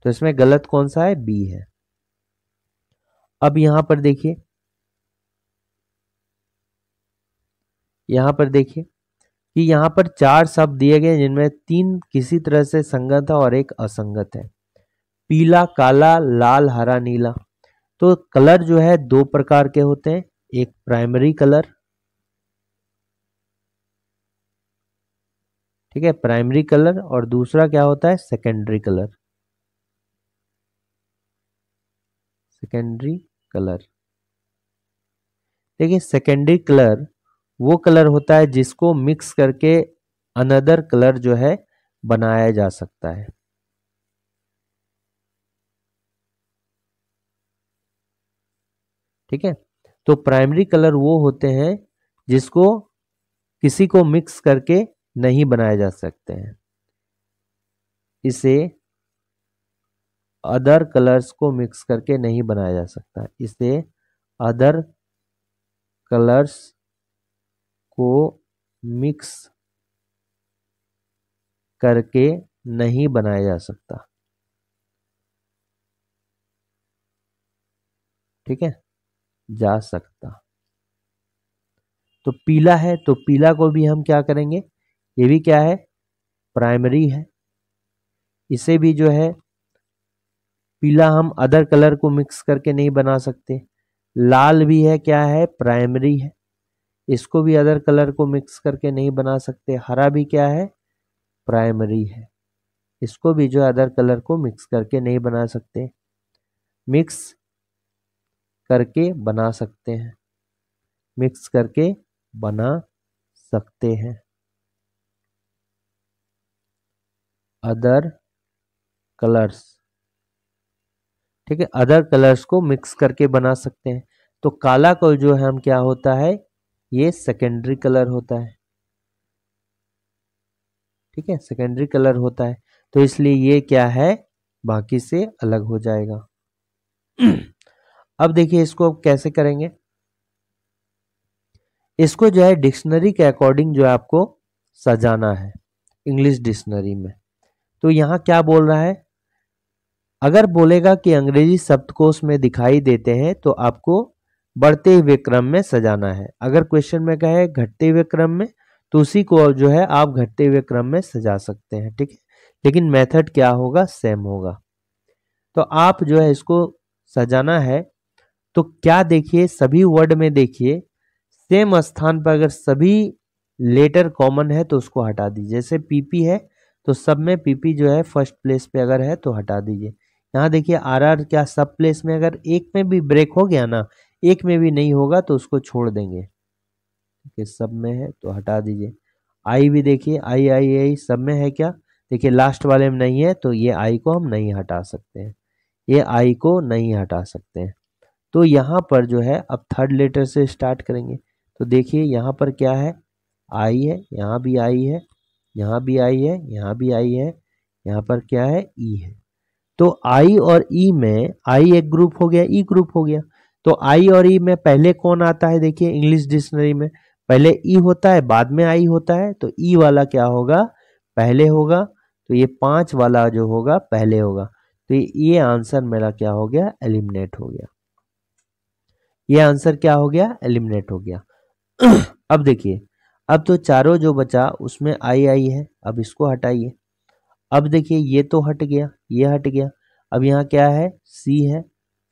तो इसमें गलत कौन सा है, बी है। अब यहां पर देखिए, यहां पर देखिए कि यहां पर 4 शब्द दिए गए जिनमें 3 किसी तरह से संगत है और एक असंगत है। पीला, काला, लाल, हरा, नीला। तो कलर जो है 2 प्रकार के होते हैं, एक प्राइमरी कलर ठीक है, प्राइमरी कलर, और दूसरा क्या होता है, सेकेंडरी कलर। सेकेंडरी कलर, देखिए सेकेंडरी कलर वो कलर होता है जिसको मिक्स करके अनदर कलर जो है बनाया जा सकता है। ठीक है, तो प्राइमरी कलर वो होते हैं जिसको किसी को मिक्स करके नहीं बनाए जा सकते हैं, इसे अदर कलर्स को मिक्स करके नहीं बनाया जा सकता, इसे अदर कलर्स को मिक्स करके नहीं बनाया जा सकता। ठीक है, जा सकता। तो पीला है, तो पीला को भी हम क्या करेंगे, ये भी क्या है, प्राइमरी है, इसे भी जो है पीला हम अदर कलर को मिक्स करके नहीं बना सकते। लाल भी है, क्या है, प्राइमरी है, इसको भी अदर कलर को मिक्स करके नहीं बना सकते। हरा भी क्या है, प्राइमरी है, इसको भी जो अदर कलर को मिक्स करके नहीं बना सकते। मिक्स करके बना सकते हैं, मिक्स करके बना सकते हैं, अदर कलर्स। ठीक है, अदर कलर्स को मिक्स करके बना सकते हैं। तो काला को जो है हम क्या होता है, ये सेकेंडरी कलर होता है। ठीक है, सेकेंडरी कलर होता है, तो इसलिए ये क्या है, बाकी से अलग हो जाएगा। अब देखिए इसको कैसे करेंगे, इसको जो है डिक्शनरी के अकॉर्डिंग जो है आपको सजाना है, इंग्लिश डिक्शनरी में। तो यहाँ क्या बोल रहा है, अगर बोलेगा कि अंग्रेजी शब्दकोश में दिखाई देते हैं तो आपको बढ़ते हुए क्रम में सजाना है। अगर क्वेश्चन में कहे घटते हुए क्रम में, तो उसी को जो है आप घटते हुए क्रम में सजा सकते हैं। ठीक है, लेकिन मेथड क्या होगा, सेम होगा। तो आप जो है इसको सजाना है, तो क्या देखिए, सभी वर्ड में देखिए सेम स्थान पर अगर सभी लेटर कॉमन है तो उसको हटा दीजिए। जैसे पीपी है तो सब में पीपी जो है फर्स्ट प्लेस पे अगर है तो हटा दीजिए। यहाँ देखिए आरआर क्या सब प्लेस में, अगर एक में भी ब्रेक हो गया ना, एक में भी नहीं होगा तो उसको छोड़ देंगे। ठीक है, सब में है तो हटा दीजिए। आई भी देखिए, आई आई आई सब में है क्या, देखिए लास्ट वाले में नहीं है तो ये आई को हम नहीं हटा सकते हैं, ये आई को नहीं हटा सकते हैं। तो यहाँ पर जो है अब थर्ड लेटर से स्टार्ट करेंगे। तो देखिए यहाँ पर क्या है, आई है, यहाँ भी आई है, यहाँ भी आई है, यहाँ भी आई है, यहाँ पर क्या है, ई है। तो आई और ई में, आई एक ग्रुप हो गया, ई ग्रुप हो गया। तो आई और ई में पहले कौन आता है, देखिए इंग्लिश डिक्शनरी में पहले ई होता है बाद में आई होता है, तो ई वाला क्या होगा, पहले होगा। तो ये 5 वाला जो होगा पहले होगा। तो ये आंसर मेरा क्या हो गया, एलिमिनेट हो गया। ये आंसर क्या हो गया, एलिमिनेट हो गया। अब देखिए, अब तो चारों जो बचा उसमें आई आई है, अब इसको हटाइए। अब देखिए ये तो हट गया, ये हट गया। अब यहाँ क्या है, सी है,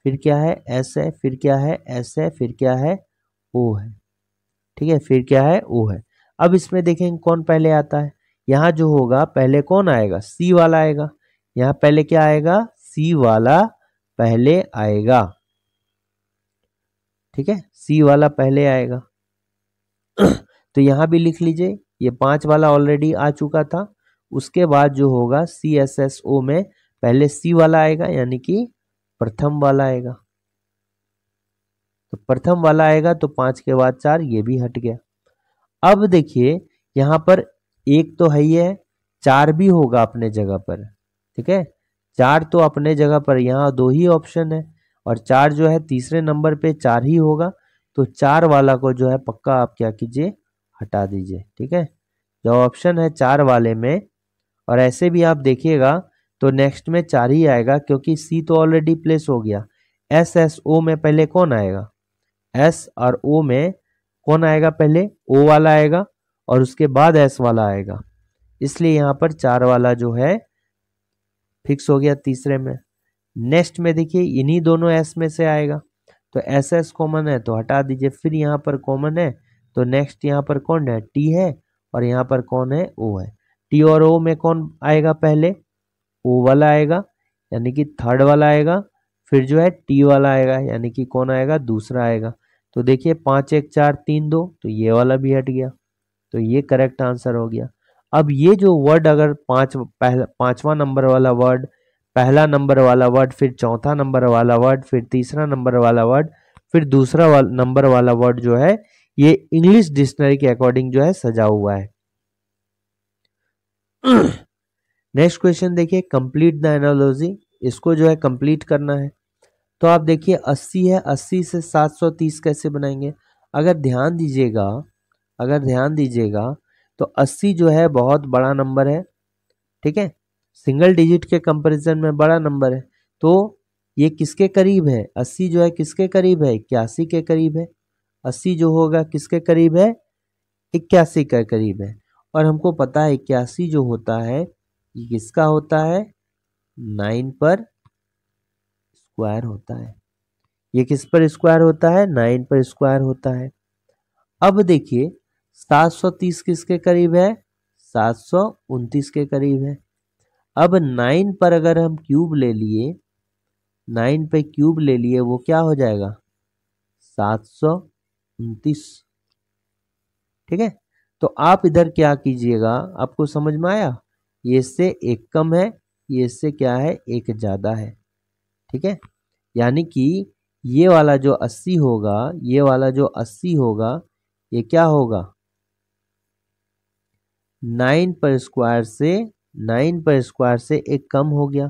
फिर क्या है, एस है, फिर क्या है, एस है, फिर क्या है, ओ है। ठीक है, फिर क्या है, ओ है। अब इसमें देखेंगे कौन पहले आता है, यहाँ जो होगा पहले कौन आएगा, सी वाला आएगा। यहाँ पहले क्या आएगा, सी वाला पहले आएगा। ठीक है, सी वाला पहले आएगा। तो यहाँ भी लिख लीजिए, ये 5 वाला ऑलरेडी आ चुका था। उसके बाद जो होगा सी एस एस ओ में पहले सी वाला आएगा, यानी कि प्रथम वाला आएगा। तो प्रथम वाला आएगा तो 5 के बाद 4, ये भी हट गया। अब देखिए यहाँ पर एक तो है ही है, 4 भी होगा अपने जगह पर। ठीक है, 4 तो अपने जगह पर, यहाँ 2 ही ऑप्शन है, और 4 जो है तीसरे नंबर पे 4 ही होगा। तो 4 वाला को जो है पक्का आप क्या कीजिए, हटा दीजिए। ठीक है, जो ऑप्शन है 4 वाले में, और ऐसे भी आप देखिएगा तो नेक्स्ट में 4 ही आएगा, क्योंकि सी तो ऑलरेडी प्लेस हो गया। एस एस ओ में पहले कौन आएगा, एस और ओ में कौन आएगा, पहले ओ वाला आएगा और उसके बाद एस वाला आएगा। इसलिए यहाँ पर 4 वाला जो है फिक्स हो गया तीसरे में। नेक्स्ट में देखिए इन्हीं दोनों एस में से आएगा, तो एस एस कॉमन है तो हटा दीजिए। फिर यहाँ पर कॉमन है तो नेक्स्ट यहाँ पर कौन है, टी है, और यहाँ पर कौन है, ओ है। टी और ओ में कौन आएगा पहले, ओ वाला आएगा यानी कि थर्ड वाला आएगा, फिर जो है टी वाला आएगा यानी कि कौन आएगा, दूसरा आएगा। तो देखिए 5 1 4 3 2, तो ये वाला भी हट गया, तो ये करेक्ट आंसर हो गया। अब ये जो वर्ड अगर पांचवा नंबर वाला वर्ड, पहला नंबर वाला वर्ड, फिर चौथा नंबर वाला वर्ड, फिर तीसरा नंबर वाला वर्ड, फिर दूसरा नंबर वाला वर्ड जो है ये इंग्लिश डिक्शनरी के अकॉर्डिंग जो है सजा हुआ है। नेक्स्ट क्वेश्चन देखिए, कंप्लीट द एनालॉजी, इसको जो है कंप्लीट करना है। तो आप देखिए 80 है, 80 से 730 कैसे बनाएंगे। अगर ध्यान दीजिएगा तो 80 जो है बहुत बड़ा नंबर है, ठीक है, सिंगल डिजिट के कंपैरिजन में बड़ा नंबर है। तो ये किसके करीब है, 80 जो है किसके करीब है, 81 के करीब है। 80 जो होगा किसके करीब है, 81 के करीब है। और हमको पता है 81 जो होता है ये किसका होता है, 9 पर स्क्वायर होता है। ये किस पर स्क्वायर होता है, 9 पर स्क्वायर होता है। अब देखिए 730 किसके करीब है, 729 के करीब है। अब 9 पर अगर हम क्यूब ले लिए, 9 पे क्यूब ले लिए, वो क्या हो जाएगा, 729, ठीक है। तो आप इधर क्या कीजिएगा, आपको समझ में आया, ये इससे एक कम है, ये इससे क्या है, एक ज्यादा है, ठीक है। यानी कि ये वाला जो 80 होगा, ये वाला जो 80 होगा, ये क्या होगा, 9 पर स्क्वायर से एक कम हो गया।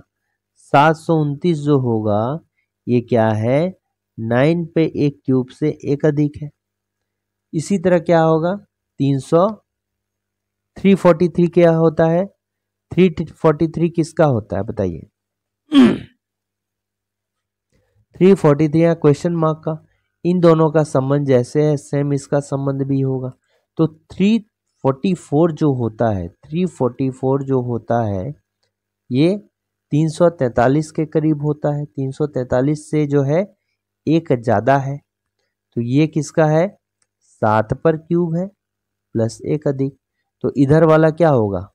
729 जो होगा ये क्या है, 9 पे एक क्यूब से एक अधिक है। इसी तरह क्या होगा, 343 क्या होता है, 343 किसका होता है बताइए, 343 क्वेश्चन मार्क का, इन दोनों का संबंध जैसे है सेम इसका संबंध भी होगा। तो 344 जो होता है, 344 जो होता है ये 343 के करीब होता है। 343 से जो है एक ज्यादा है, तो ये किसका है, 7 पर क्यूब है प्लस एक अधिक। तो इधर वाला क्या होगा,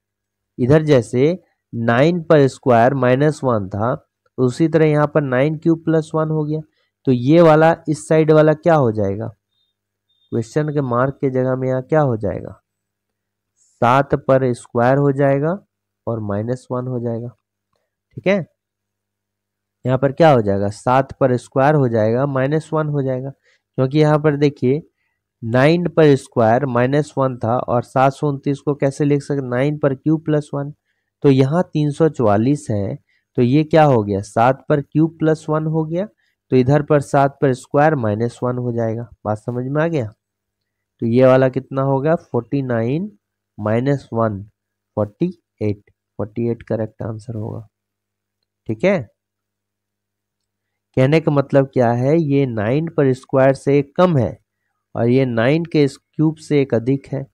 इधर जैसे 9 पर स्क्वायर -1 था, उसी तरह यहाँ पर 9 क्यूब प्लस 1 हो गया। तो ये वाला इस साइड वाला क्या हो जाएगा, क्वेश्चन के मार्क के जगह में यहाँ क्या हो जाएगा, 7 पर स्क्वायर हो जाएगा और -1 हो जाएगा, ठीक है। यहाँ पर क्या हो जाएगा, 7 पर स्क्वायर हो जाएगा, -1 हो जाएगा, क्योंकि यहाँ पर देखिए 9 पर स्क्वायर -1 था और 729 को कैसे लिख सकते, 9 पर क्यूब प्लस 1। तो यहाँ 344 है, तो ये क्या हो गया, 7 पर क्यूब प्लस 1 हो गया। तो इधर पर 7 पर स्क्वायर -1 हो जाएगा। बात समझ में आ गया। तो ये वाला कितना होगा, 49 -1 48, 48 करेक्ट आंसर होगा, ठीक है। कहने का मतलब क्या है, ये 9 पर स्क्वायर से एक कम है और ये 9 के क्यूब से एक अधिक है।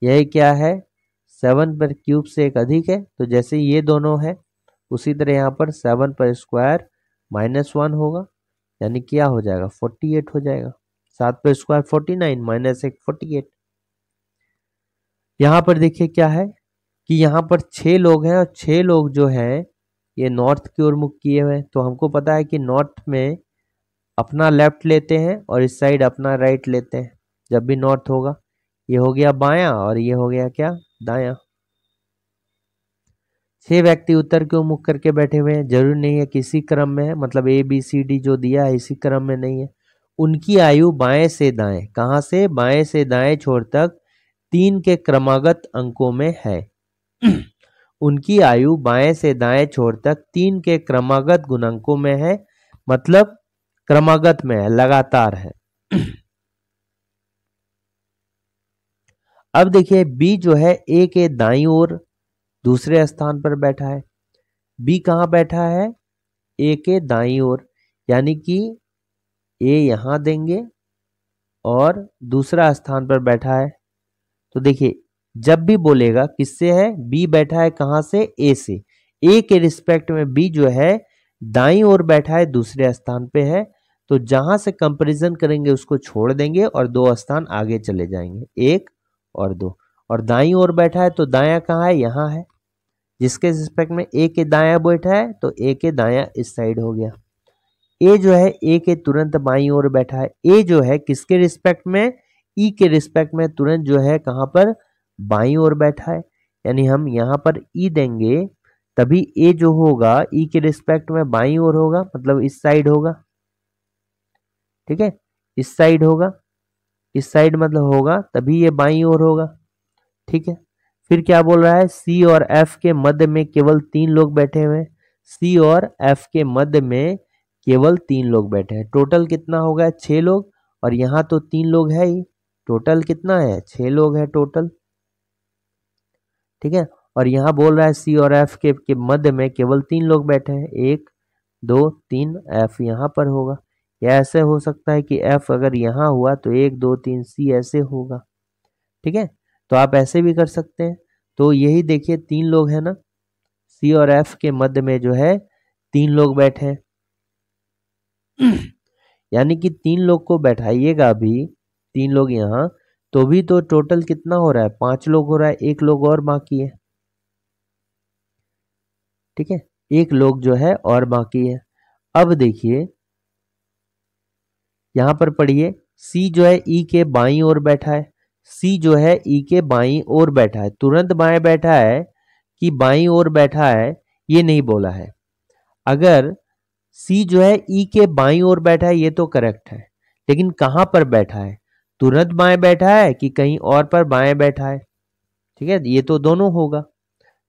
यही क्या है, 7 पर क्यूब से एक अधिक है। तो जैसे ये दोनों है उसी तरह यहाँ पर 7 पर स्क्वायर -1 होगा, यानी क्या हो जाएगा, 48 हो जाएगा। 7 पर स्क्वायर 49 -1 48। यहाँ पर देखिए क्या है कि यहाँ पर 6 लोग हैं और 6 लोग जो हैं ये नॉर्थ की ओर मुख किए हुए हैं। तो हमको पता है कि नॉर्थ में अपना लेफ्ट लेते हैं और इस साइड अपना राइट लेते हैं जब भी नॉर्थ होगा। ये हो गया बायां और ये हो गया क्या, दायां। 6 व्यक्ति उत्तर की ओर मुख करके बैठे हुए हैं, जरूरी नहीं है किसी क्रम में है, मतलब ABCD जो दिया है इसी क्रम में नहीं है। उनकी आयु बाएं से दाएं, कहां से, बाएं से दाएं छोर तक 3 के क्रमागत अंकों में है। उनकी आयु बाएं से दाएं छोर तक 3 के क्रमागत गुणकों में है, मतलब क्रमागत में है, लगातार है। अब देखिए बी जो है ए के दाईं ओर दूसरे स्थान पर बैठा है। बी कहां बैठा है, ए के दाईं ओर, यानी कि ए यहां देंगे और दूसरा स्थान पर बैठा है। तो देखिए जब भी बोलेगा किससे है, बी बैठा है कहां से, ए से। ए के रिस्पेक्ट में बी जो है दाईं ओर बैठा है, दूसरे स्थान पे है। तो जहां से कंपैरिजन करेंगे उसको छोड़ देंगे और 2 स्थान आगे चले जाएंगे, 1 और 2। और दाईं ओर बैठा है तो दायां कहाँ है, यहाँ है। जिसके रिस्पेक्ट में ए के दायां बैठा है तो ए के दायां इस साइड हो गया। ए जो है ए के तुरंत बाईं ओर बैठा है। ए जो है किसके रिस्पेक्ट में, ई के रिस्पेक्ट में तुरंत जो है कहाँ पर, बाईं ओर बैठा है। यानी हम यहाँ पर ई देंगे तभी ए जो होगा ई के रिस्पेक्ट में बाईं ओर होगा, मतलब इस साइड होगा। ठीक है, इस साइड होगा, इस साइड मतलब होगा तभी ये बाईं ओर होगा। ठीक है, फिर क्या बोल रहा है, सी और एफ के मध्य में केवल 3 लोग बैठे हुए हैं। सी और एफ के मध्य में केवल 3 लोग बैठे हैं। टोटल कितना होगा, 6 लोग, और यहाँ तो 3 लोग है ही। टोटल कितना है, 6 लोग है टोटल। ठीक है, और यहाँ बोल रहा है सी और एफ के मध्य में केवल 3 लोग बैठे हैं। 1 2 3, एफ यहाँ पर होगा। या ऐसे हो सकता है कि एफ अगर यहाँ हुआ तो 1 2 3 सी ऐसे होगा। ठीक है, तो आप ऐसे भी कर सकते हैं। तो यही देखिए 3 लोग हैं ना, सी और एफ के मध्य में जो है 3 लोग बैठे हैं। यानी कि 3 लोग को बैठाइएगा अभी, 3 लोग यहाँ, तो भी तो टोटल कितना हो रहा है, 5 लोग हो रहा है। 1 लोग और बाकी है। ठीक है, 1 लोग जो है और बाकी है। अब देखिए यहां पर पढ़िए, सी जो है ई के बाईं ओर बैठा है। सी जो है ई के बाईं ओर बैठा है, तुरंत बाएं बैठा है कि बाईं ओर बैठा है, ये नहीं बोला है। अगर सी जो है ई के बाईं ओर बैठा है ये तो करेक्ट है, लेकिन कहां पर बैठा है, तुरंत बाएं बैठा है कि कहीं और पर बाएं बैठा है। ठीक है, ये तो दोनों होगा।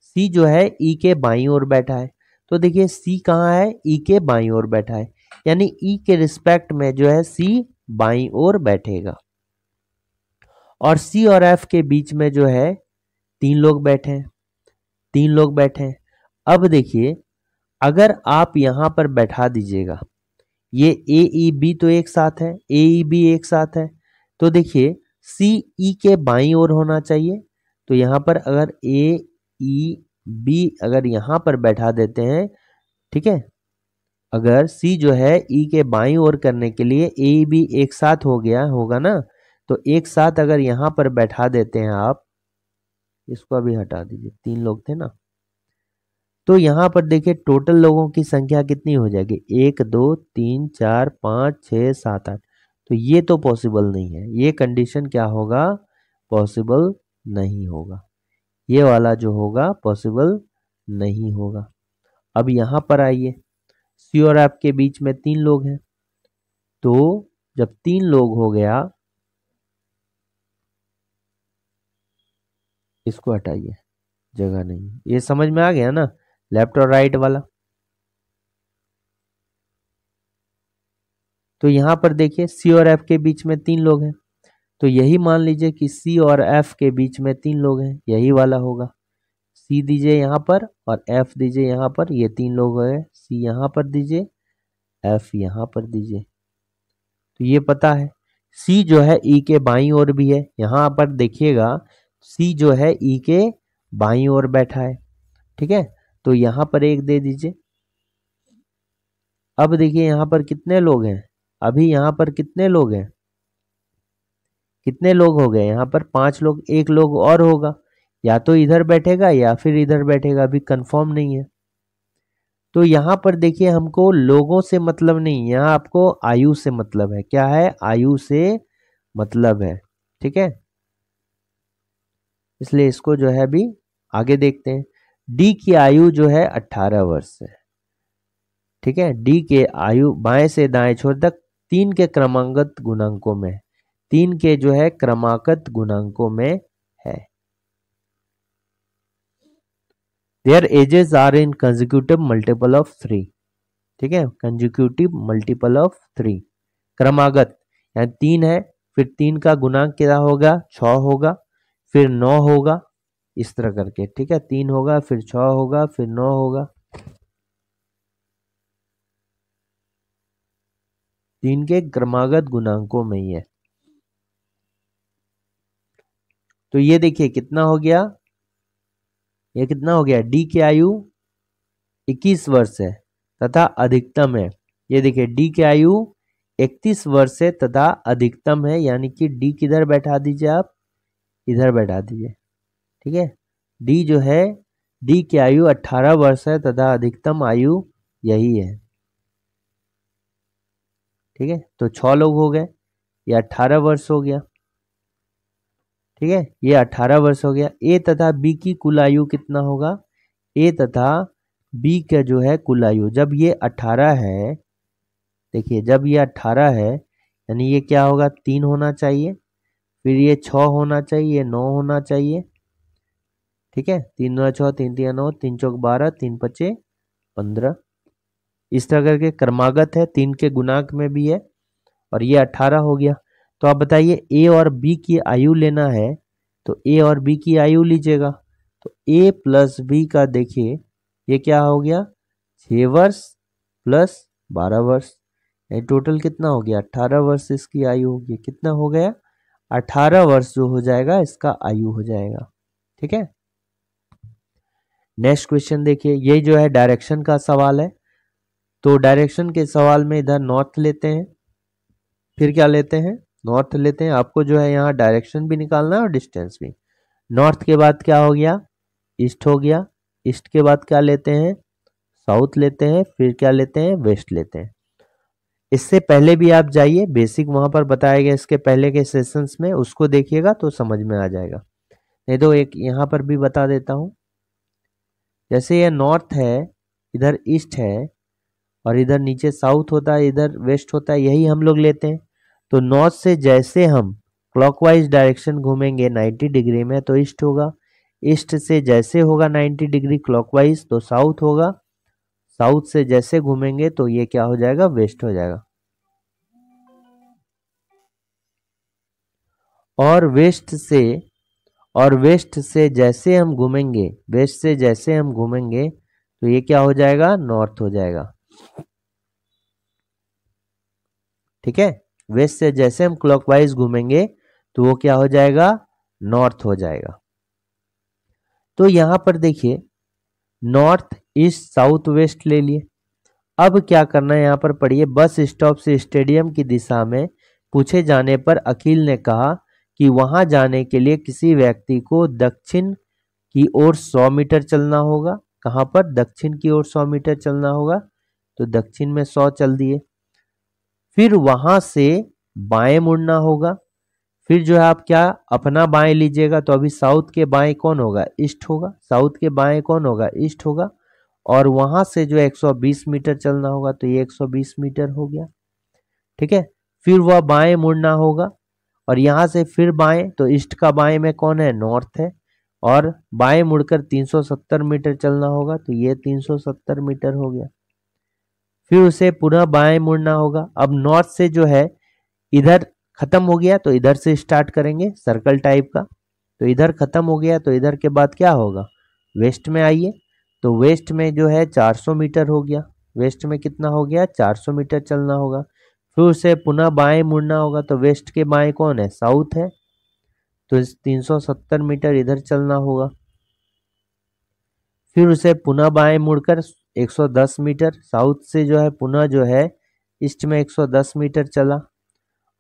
सी जो है ई के बाईं ओर बैठा है, तो देखिए सी कहाँ है, ई के बाईं ओर बैठा है, यानी ई के रिस्पेक्ट में जो है सी बाईं ओर बैठेगा। और सी और एफ के बीच में जो है 3 लोग बैठे हैं, 3 लोग बैठे हैं। अब देखिए अगर आप यहां पर बैठा दीजिएगा, ये ए ई बी तो एक साथ है, ए ई बी एक साथ है, तो देखिए सी ई के बाईं ओर होना चाहिए। तो यहां पर अगर ए ई बी अगर यहां पर बैठा देते हैं, ठीक है, अगर सी जो है ई के बाईं ओर करने के लिए ए बी एक साथ हो गया होगा ना, तो एक साथ अगर यहां पर बैठा देते हैं आप, इसको अभी हटा दीजिए, 3 लोग थे ना, तो यहां पर देखिए टोटल लोगों की संख्या कितनी हो जाएगी, 1 2 3 4 5 6 7 8। तो ये तो पॉसिबल नहीं है, ये कंडीशन क्या होगा, पॉसिबल नहीं होगा। ये वाला जो होगा पॉसिबल नहीं होगा। अब यहां पर आइए, सी और एफ के बीच में 3 लोग हैं, तो जब 3 लोग हो गया, इसको हटाइए, जगह नहीं, ये समझ में आ गया ना, लेफ्ट और राइट वाला। तो यहां पर देखिए सी और एफ के बीच में 3 लोग हैं, तो यही मान लीजिए कि सी और एफ के बीच में 3 लोग हैं, यही वाला होगा। सी दीजिए यहाँ पर और एफ दीजिए यहाँ पर, ये 3 लोग हैं। सी यहाँ पर दीजिए, एफ यहाँ पर दीजिए। तो ये पता है सी जो है ई के बाईं ओर भी है, यहाँ पर देखिएगा सी जो है ई के बाईं ओर बैठा है। ठीक है, तो यहाँ पर 1 दे दीजिए। अब देखिए यहाँ पर कितने लोग हैं, अभी यहाँ पर कितने लोग हैं, कितने लोग हो गए, यहाँ पर 5 लोग, 1 लोग और होगा, या तो इधर बैठेगा या फिर इधर बैठेगा, अभी कंफर्म नहीं है। तो यहाँ पर देखिए हमको लोगों से मतलब नहीं, यहाँ आपको आयु से मतलब है। क्या है, आयु से मतलब है। ठीक है, इसलिए इसको जो है अभी आगे देखते हैं। डी की आयु जो है 18 वर्ष है। ठीक है, डी के आयु बाएं से दाएं छोर तक 3 के क्रमागत गुणांकों में, 3 के जो है क्रमागत गुणांकों में है। Their ages are in consecutive multiple of 3। ठीक है, consecutive multiple of 3, क्रमागत यानी 3 है, फिर 3 का गुणांक क्या होगा, 6 होगा, फिर 9 होगा, इस तरह करके। ठीक है, 3 होगा, फिर 6 होगा, फिर 9 होगा, 3 के क्रमागत गुणांकों में ही है। तो ये देखिए कितना हो गया, ये कितना हो गया, डी की आयु 21 वर्ष है तथा अधिकतम है। ये देखिए डी की आयु 31 वर्ष है तथा अधिकतम है, यानी कि डी किधर बैठा दीजिए आप, इधर बैठा दीजिए। ठीक है। डी जो है, डी की आयु 18 वर्ष है तथा अधिकतम आयु यही है। ठीक है, तो 6 लोग हो गए, ये 18 वर्ष हो गया। ठीक है, ये 18 वर्ष हो गया। ए तथा बी की कुल आयु कितना होगा? ए तथा बी का जो है कुल आयु, जब ये 18 है, देखिए जब ये 18 है यानी ये क्या होगा? 3 होना चाहिए, फिर ये 6 होना चाहिए, ये 9 होना चाहिए। ठीक है, 3 9 6, 3 3 9, 3 चौक 12, 3 पचे 15। इस तरह करके क्रमागत है, 3 के गुणांक में भी है, और ये 18 हो गया। तो आप बताइए ए और बी की आयु लेना है, तो ए और बी की आयु लीजिएगा। तो ए प्लस बी का देखिए ये क्या हो गया? 6 वर्ष प्लस 12 वर्ष, ये टोटल कितना हो गया? 18 वर्ष इसकी आयु होगी। कितना हो गया? 18 वर्ष जो हो जाएगा इसका आयु हो जाएगा। ठीक है, नेक्स्ट क्वेश्चन देखिए, ये जो है डायरेक्शन का सवाल है। तो डायरेक्शन के सवाल में इधर नॉर्थ लेते हैं, फिर क्या लेते हैं? नॉर्थ लेते हैं। आपको जो है यहाँ डायरेक्शन भी निकालना है और डिस्टेंस भी। नॉर्थ के बाद क्या हो गया? ईस्ट हो गया। ईस्ट के बाद क्या लेते हैं? साउथ लेते हैं। फिर क्या लेते हैं? वेस्ट लेते हैं। इससे पहले भी आप जाइए, बेसिक वहां पर बताया गया इसके पहले के सेशंस में, उसको देखिएगा तो समझ में आ जाएगा। नहीं तो एक यहाँ पर भी बता देता हूँ। जैसे ये नॉर्थ है, इधर ईस्ट है, और इधर नीचे साउथ होता है, इधर वेस्ट होता है, यही हम लोग लेते हैं। तो नॉर्थ से जैसे हम क्लॉकवाइज डायरेक्शन घूमेंगे 90 डिग्री में तो ईस्ट होगा। ईस्ट से जैसे होगा 90 डिग्री क्लॉकवाइज तो साउथ होगा। साउथ से जैसे घूमेंगे तो ये क्या हो जाएगा? वेस्ट हो जाएगा। और वेस्ट से जैसे हम घूमेंगे, वेस्ट से जैसे हम घूमेंगे तो ये क्या हो जाएगा? नॉर्थ हो जाएगा। ठीक है, वेस्ट से जैसे हम क्लॉकवाइज घूमेंगे तो वो क्या हो जाएगा? नॉर्थ हो जाएगा। तो यहां पर देखिए नॉर्थ ईस्ट साउथ वेस्ट ले लिए। अब क्या करना है यहाँ पर पढ़िए, बस स्टॉप से स्टेडियम की दिशा में पूछे जाने पर अखिल ने कहा कि वहां जाने के लिए किसी व्यक्ति को दक्षिण की ओर 100 मीटर चलना होगा। कहां पर? दक्षिण की ओर 100 मीटर चलना होगा। तो दक्षिण में 100 चल दिए, फिर वहां से बाएं मुड़ना होगा। फिर जो है आप क्या अपना बाएं लीजिएगा, तो अभी साउथ के बाएं कौन होगा? ईस्ट होगा। साउथ के बाएं कौन होगा? ईस्ट होगा। और वहां से जो 120 मीटर चलना होगा, तो ये 120 मीटर हो गया। ठीक है, फिर वह बाएं मुड़ना होगा, और यहां से फिर बाएं, तो ईस्ट का बाएं में कौन है? नॉर्थ है। और बाएं मुड़कर 370 मीटर चलना होगा, तो ये 370 मीटर हो गया। फिर उसे पुनः बाएं मुड़ना होगा। अब नॉर्थ से जो है इधर खत्म हो गया तो इधर से स्टार्ट करेंगे सर्कल टाइप का। तो इधर खत्म हो गया तो इधर के बाद क्या होगा? वेस्ट में आइए, तो वेस्ट में जो है 400 मीटर हो गया। वेस्ट में कितना हो गया? 400 मीटर चलना होगा। फिर उसे पुनः बाएं मुड़ना होगा, तो वेस्ट के बाएं कौन है? साउथ है। तो 370 मीटर इधर चलना होगा। फिर उसे पुनः बाएं मुड़कर 110 मीटर, साउथ से जो है पुनः जो है ईस्ट में 110 मीटर चला।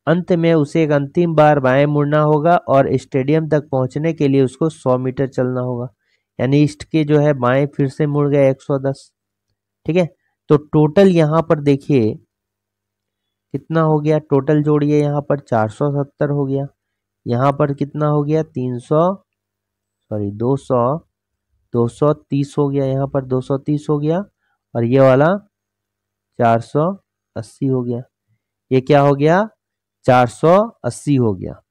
अंत में उसे एक अंतिम बार बाएं मुड़ना होगा और स्टेडियम तक पहुंचने के लिए उसको 100 मीटर चलना होगा। यानी ईस्ट के जो है बाएं फिर से मुड़ गए 110। ठीक है, तो टोटल यहाँ पर देखिए कितना हो गया? टोटल जोड़िए, यहाँ पर 470 हो गया। यहाँ पर कितना हो गया? 230 हो गया। यहाँ पर 230 हो गया, और ये वाला 480 हो गया। ये क्या हो गया? 480 हो गया।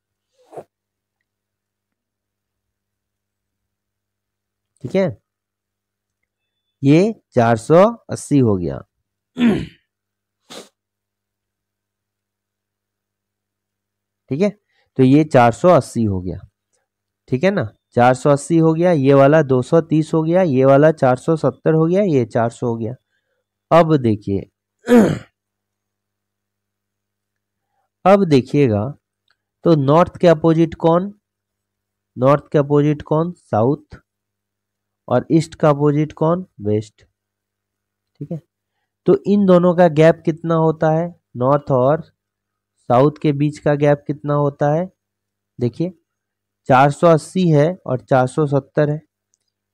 ठीक है, ये 480 हो गया। ठीक है, तो ये 480 हो गया। ठीक है ना, 480 हो गया, ये वाला 230 हो गया, ये वाला 470 हो गया, ये 400 हो गया। अब देखिए अब देखिएगा, तो नॉर्थ के अपोजिट कौन? नॉर्थ के अपोजिट कौन? साउथ। और ईस्ट का अपोजिट कौन? वेस्ट। ठीक है, तो इन दोनों का गैप कितना होता है? नॉर्थ और साउथ के बीच का गैप कितना होता है? देखिए 480 है और 470 है।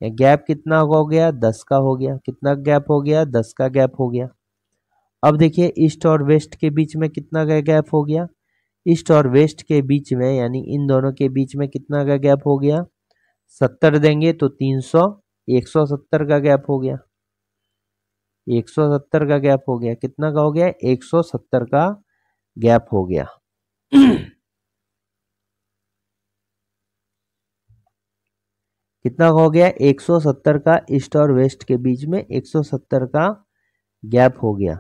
ये गैप कितना हो गया? 10 का हो गया। कितना गैप हो गया? 10 का गैप हो गया। अब देखिए ईस्ट और वेस्ट के बीच में कितना का गैप हो गया? ईस्ट और वेस्ट के बीच में यानी इन दोनों के बीच में कितना का गैप हो गया? 70 देंगे तो 300, 170 का गैप हो गया। 170 का गैप हो गया। कितना का हो गया? 170 का गैप हो गया। कितना हो गया? 170 का ईस्ट और वेस्ट के बीच में 170 का गैप हो गया।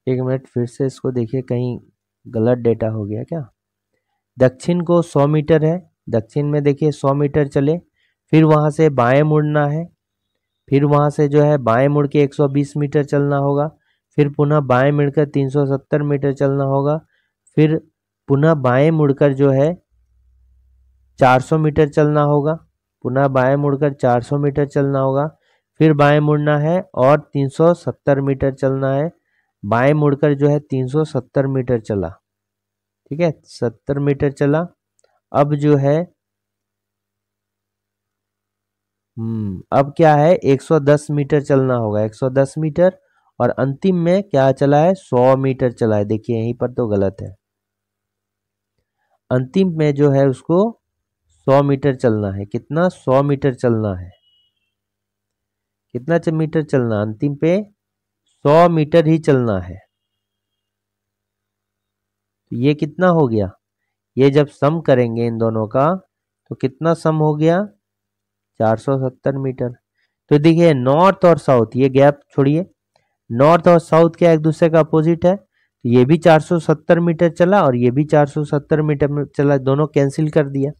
एक मिनट फिर से इसको देखिए, कहीं गलत डेटा हो गया क्या? दक्षिण को 100 मीटर है। दक्षिण में देखिए 100 मीटर चले, फिर वहां से बाएं मुड़ना है, फिर वहां से जो है बाएं मुड़ के 120 मीटर चलना होगा, फिर पुनः बाएं मुड़कर 370 मीटर चलना होगा, फिर पुनः बाएं मुड़कर जो है 400 मीटर चलना होगा, पुनः बाएं मुड़कर 400 मीटर चलना होगा, फिर बाएं मुड़ना है और 370 मीटर चलना है। बाएं मुड़कर जो है 370 मीटर चला, ठीक है, 70 मीटर चला। अब जो है अब क्या है? 110 मीटर चलना होगा, 110 मीटर। और अंतिम में क्या चला है? 100 मीटर चला है। देखिए यहीं पर तो गलत है। अंतिम में जो है उसको 100 मीटर चलना है। कितना? 100 मीटर चलना है। कितना मीटर चलना? अंतिम पे 100 मीटर ही चलना है। तो ये कितना हो गया? ये जब सम करेंगे इन दोनों का तो कितना सम हो गया? 470 मीटर। तो देखिए नॉर्थ और साउथ, ये गैप छोड़िए, नॉर्थ और साउथ क्या एक दूसरे का अपोजिट है, तो ये भी 470 मीटर चला और ये भी 470 मीटर चला, दोनों कैंसिल कर दिया।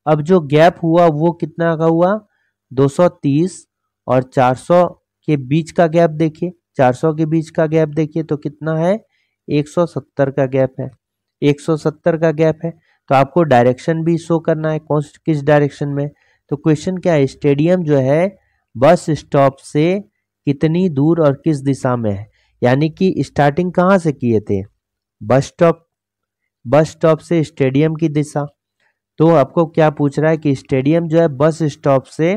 अब जो गैप हुआ वो कितना का हुआ? 230। और 400 के बीच का गैप देखिए, 400 के बीच का गैप देखिए तो कितना है? 170 का गैप है। 170 का गैप है तो आपको डायरेक्शन भी शो करना है, कौन किस डायरेक्शन में। तो क्वेश्चन क्या है? स्टेडियम जो है बस स्टॉप से कितनी दूर और किस दिशा में है, यानी कि स्टार्टिंग कहाँ से किए थे? बस स्टॉप, बस स्टॉप से स्टेडियम की दिशा। तो आपको क्या पूछ रहा है कि स्टेडियम जो है बस स्टॉप से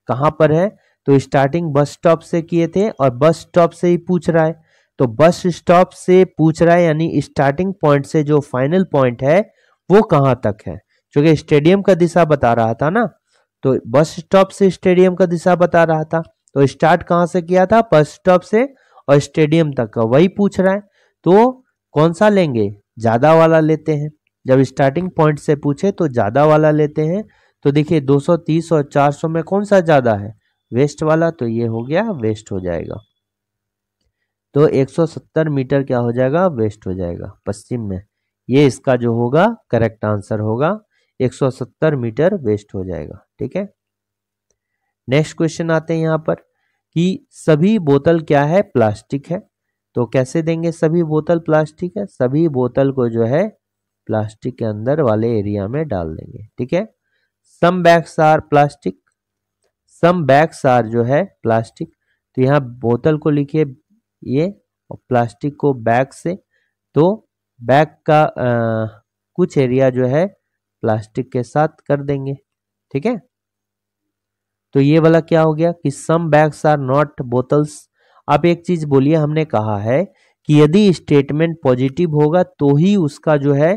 कहाँ पर है? तो स्टार्टिंग बस स्टॉप से किए थे और बस स्टॉप से ही पूछ रहा है। तो बस स्टॉप से पूछ रहा है यानी स्टार्टिंग पॉइंट से जो फाइनल पॉइंट है वो कहाँ तक है, क्योंकि स्टेडियम का दिशा बता रहा था ना। तो बस स्टॉप से स्टेडियम का दिशा बता रहा था, तो स्टार्ट कहाँ से किया था? बस स्टॉप से, और स्टेडियम तक का वही पूछ रहा है। तो कौन सा लेंगे? ज्यादा वाला लेते हैं। जब स्टार्टिंग पॉइंट से पूछे तो ज्यादा वाला लेते हैं। तो देखिए 230 और 400 में कौन सा ज्यादा है? वेस्ट वाला, तो ये हो गया वेस्ट हो जाएगा। तो 170 मीटर क्या हो जाएगा? वेस्ट हो जाएगा, पश्चिम में। ये इसका जो होगा करेक्ट आंसर होगा, 170 मीटर वेस्ट हो जाएगा। ठीक है, नेक्स्ट क्वेश्चन आते हैं यहाँ पर कि सभी बोतल क्या है? प्लास्टिक है। तो कैसे देंगे? सभी बोतल प्लास्टिक है, सभी बोतल को जो है प्लास्टिक के अंदर वाले एरिया में डाल देंगे। ठीक है, some bags are plastic, some bags are जो है प्लास्टिक। तो यहाँ बोतल को लिखिए ये और प्लास्टिक को बैग से, तो बैग का कुछ एरिया जो है प्लास्टिक के साथ कर देंगे। ठीक है, तो ये वाला क्या हो गया कि सम बैग्स आर नॉट बोतल्स। आप एक चीज बोलिए, हमने कहा है कि यदि स्टेटमेंट पॉजिटिव होगा तो ही उसका जो है,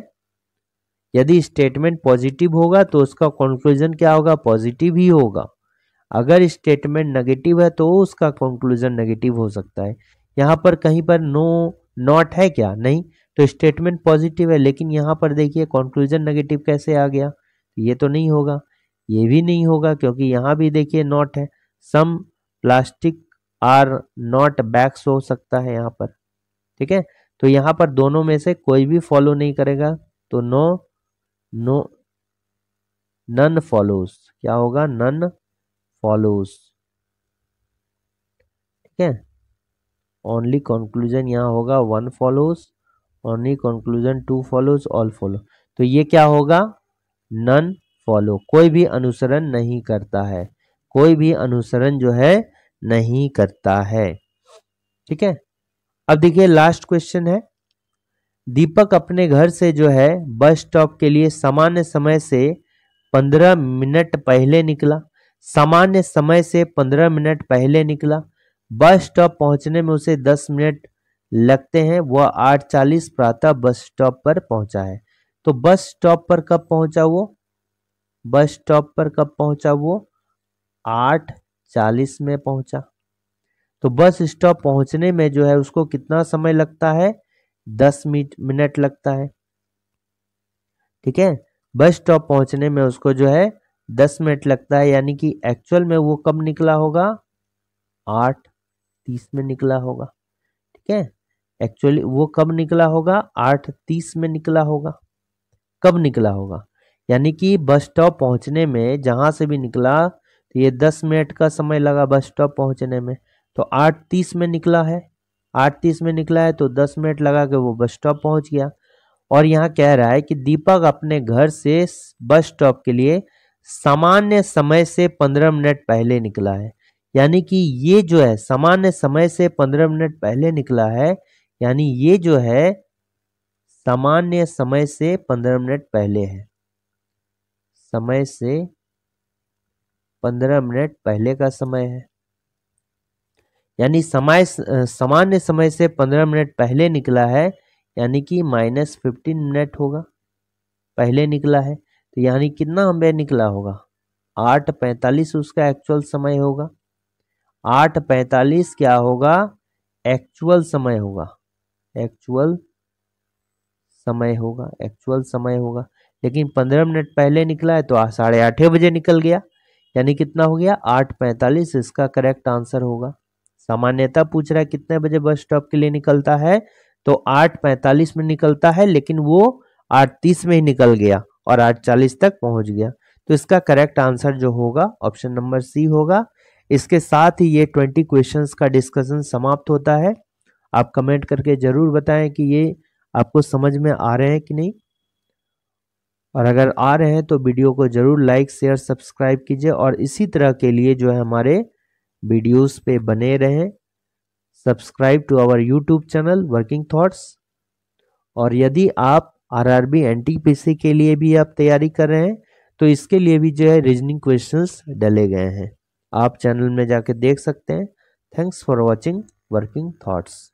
यदि स्टेटमेंट पॉजिटिव होगा तो उसका कंक्लूजन क्या होगा? पॉजिटिव ही होगा। अगर स्टेटमेंट नेगेटिव है तो उसका कंक्लूजन नेगेटिव हो सकता है। यहाँ पर कहीं पर नो नॉट है क्या? नहीं, तो स्टेटमेंट पॉजिटिव है, लेकिन यहाँ पर देखिए कंक्लूजन नेगेटिव कैसे आ गया? ये तो नहीं होगा, ये भी नहीं होगा, क्योंकि यहाँ भी देखिए नॉट है। सम प्लास्टिक आर नॉट बैग्स हो सकता है यहाँ पर। ठीक है, तो यहाँ पर दोनों में से कोई भी फॉलो नहीं करेगा, तो नो नो नन फॉलोज। क्या होगा? None follows. ठीक है, ओनली कंक्लूजन यहाँ होगा one follows, only conclusion two follows, all follow. तो ये क्या होगा, नन फॉलो, कोई भी अनुसरण नहीं करता है, कोई भी अनुसरण जो है नहीं करता है। ठीक है, अब देखिए लास्ट क्वेश्चन है, दीपक अपने घर से जो है बस स्टॉप के लिए सामान्य समय से 15 मिनट पहले निकला, सामान्य समय से 15 मिनट पहले निकला, बस स्टॉप पहुंचने में उसे 10 मिनट लगते हैं, वह 8:40 प्रातः बस स्टॉप पर पहुंचा है। तो बस स्टॉप पर कब पहुंचा वो, बस स्टॉप पर कब पहुंचा वो, 8:40 में पहुंचा। तो बस स्टॉप पहुंचने में जो है उसको कितना समय लगता है, 10 मिनट लगता है। ठीक है, बस स्टॉप पहुंचने में उसको जो है 10 मिनट लगता है, यानी कि एक्चुअल में वो कब निकला होगा, 8:30 में निकला होगा। ठीक है, एक्चुअली वो कब निकला होगा, 8:30 में निकला होगा। कब निकला होगा, यानी कि बस स्टॉप पहुंचने में जहां से भी निकला तो ये 10 मिनट का समय लगा बस स्टॉप पहुंचने में, तो 8:30 में निकला है, 8:30 में निकला है तो 10 मिनट लगा के वो बस स्टॉप पहुंच गया। और यहाँ कह रहा है कि दीपक अपने घर से बस स्टॉप के लिए सामान्य समय से 15 मिनट पहले निकला है, यानी कि ये जो है सामान्य समय से 15 मिनट पहले निकला है, यानी ये जो है सामान्य समय से 15 मिनट पहले है, समय से 15 मिनट पहले का समय है, यानी समय सामान्य समय से 15 मिनट पहले निकला है, यानी कि -15 मिनट होगा, पहले निकला है। तो यानी कितना हमें निकला होगा, 8:45 उसका एक्चुअल समय होगा, 8:45 क्या होगा, एक्चुअल समय होगा, एक्चुअल समय होगा, एक्चुअल समय होगा। लेकिन 15 मिनट पहले निकला है तो 8:30 बजे निकल गया, यानी कितना हो गया, 8:45, इसका करेक्ट आंसर होगा। सामान्यतः पूछ रहा है कितने बजे बस स्टॉप के लिए निकलता है, तो 8:45 में निकलता है, लेकिन वो 8:30 में ही निकल गया और 8:40 तक पहुंच गया। तो इसका करेक्ट आंसर जो होगा ऑप्शन नंबर सी होगा। इसके साथ ही ये 20 क्वेश्चंस का डिस्कशन समाप्त होता है। आप कमेंट करके जरूर बताएं कि ये आपको समझ में आ रहे हैं कि नहीं, और अगर आ रहे हैं तो वीडियो को जरूर लाइक शेयर सब्सक्राइब कीजिए, और इसी तरह के लिए जो है हमारे वीडियोस पे बने रहें। Subscribe to our YouTube channel working thoughts. और यदि आप आरआरबी एनटीपीसी के लिए भी आप तैयारी कर रहे हैं तो इसके लिए भी जो है रीजनिंग क्वेश्चंस डाले गए हैं, आप चैनल में जाके देख सकते हैं। Thanks for watching working thoughts.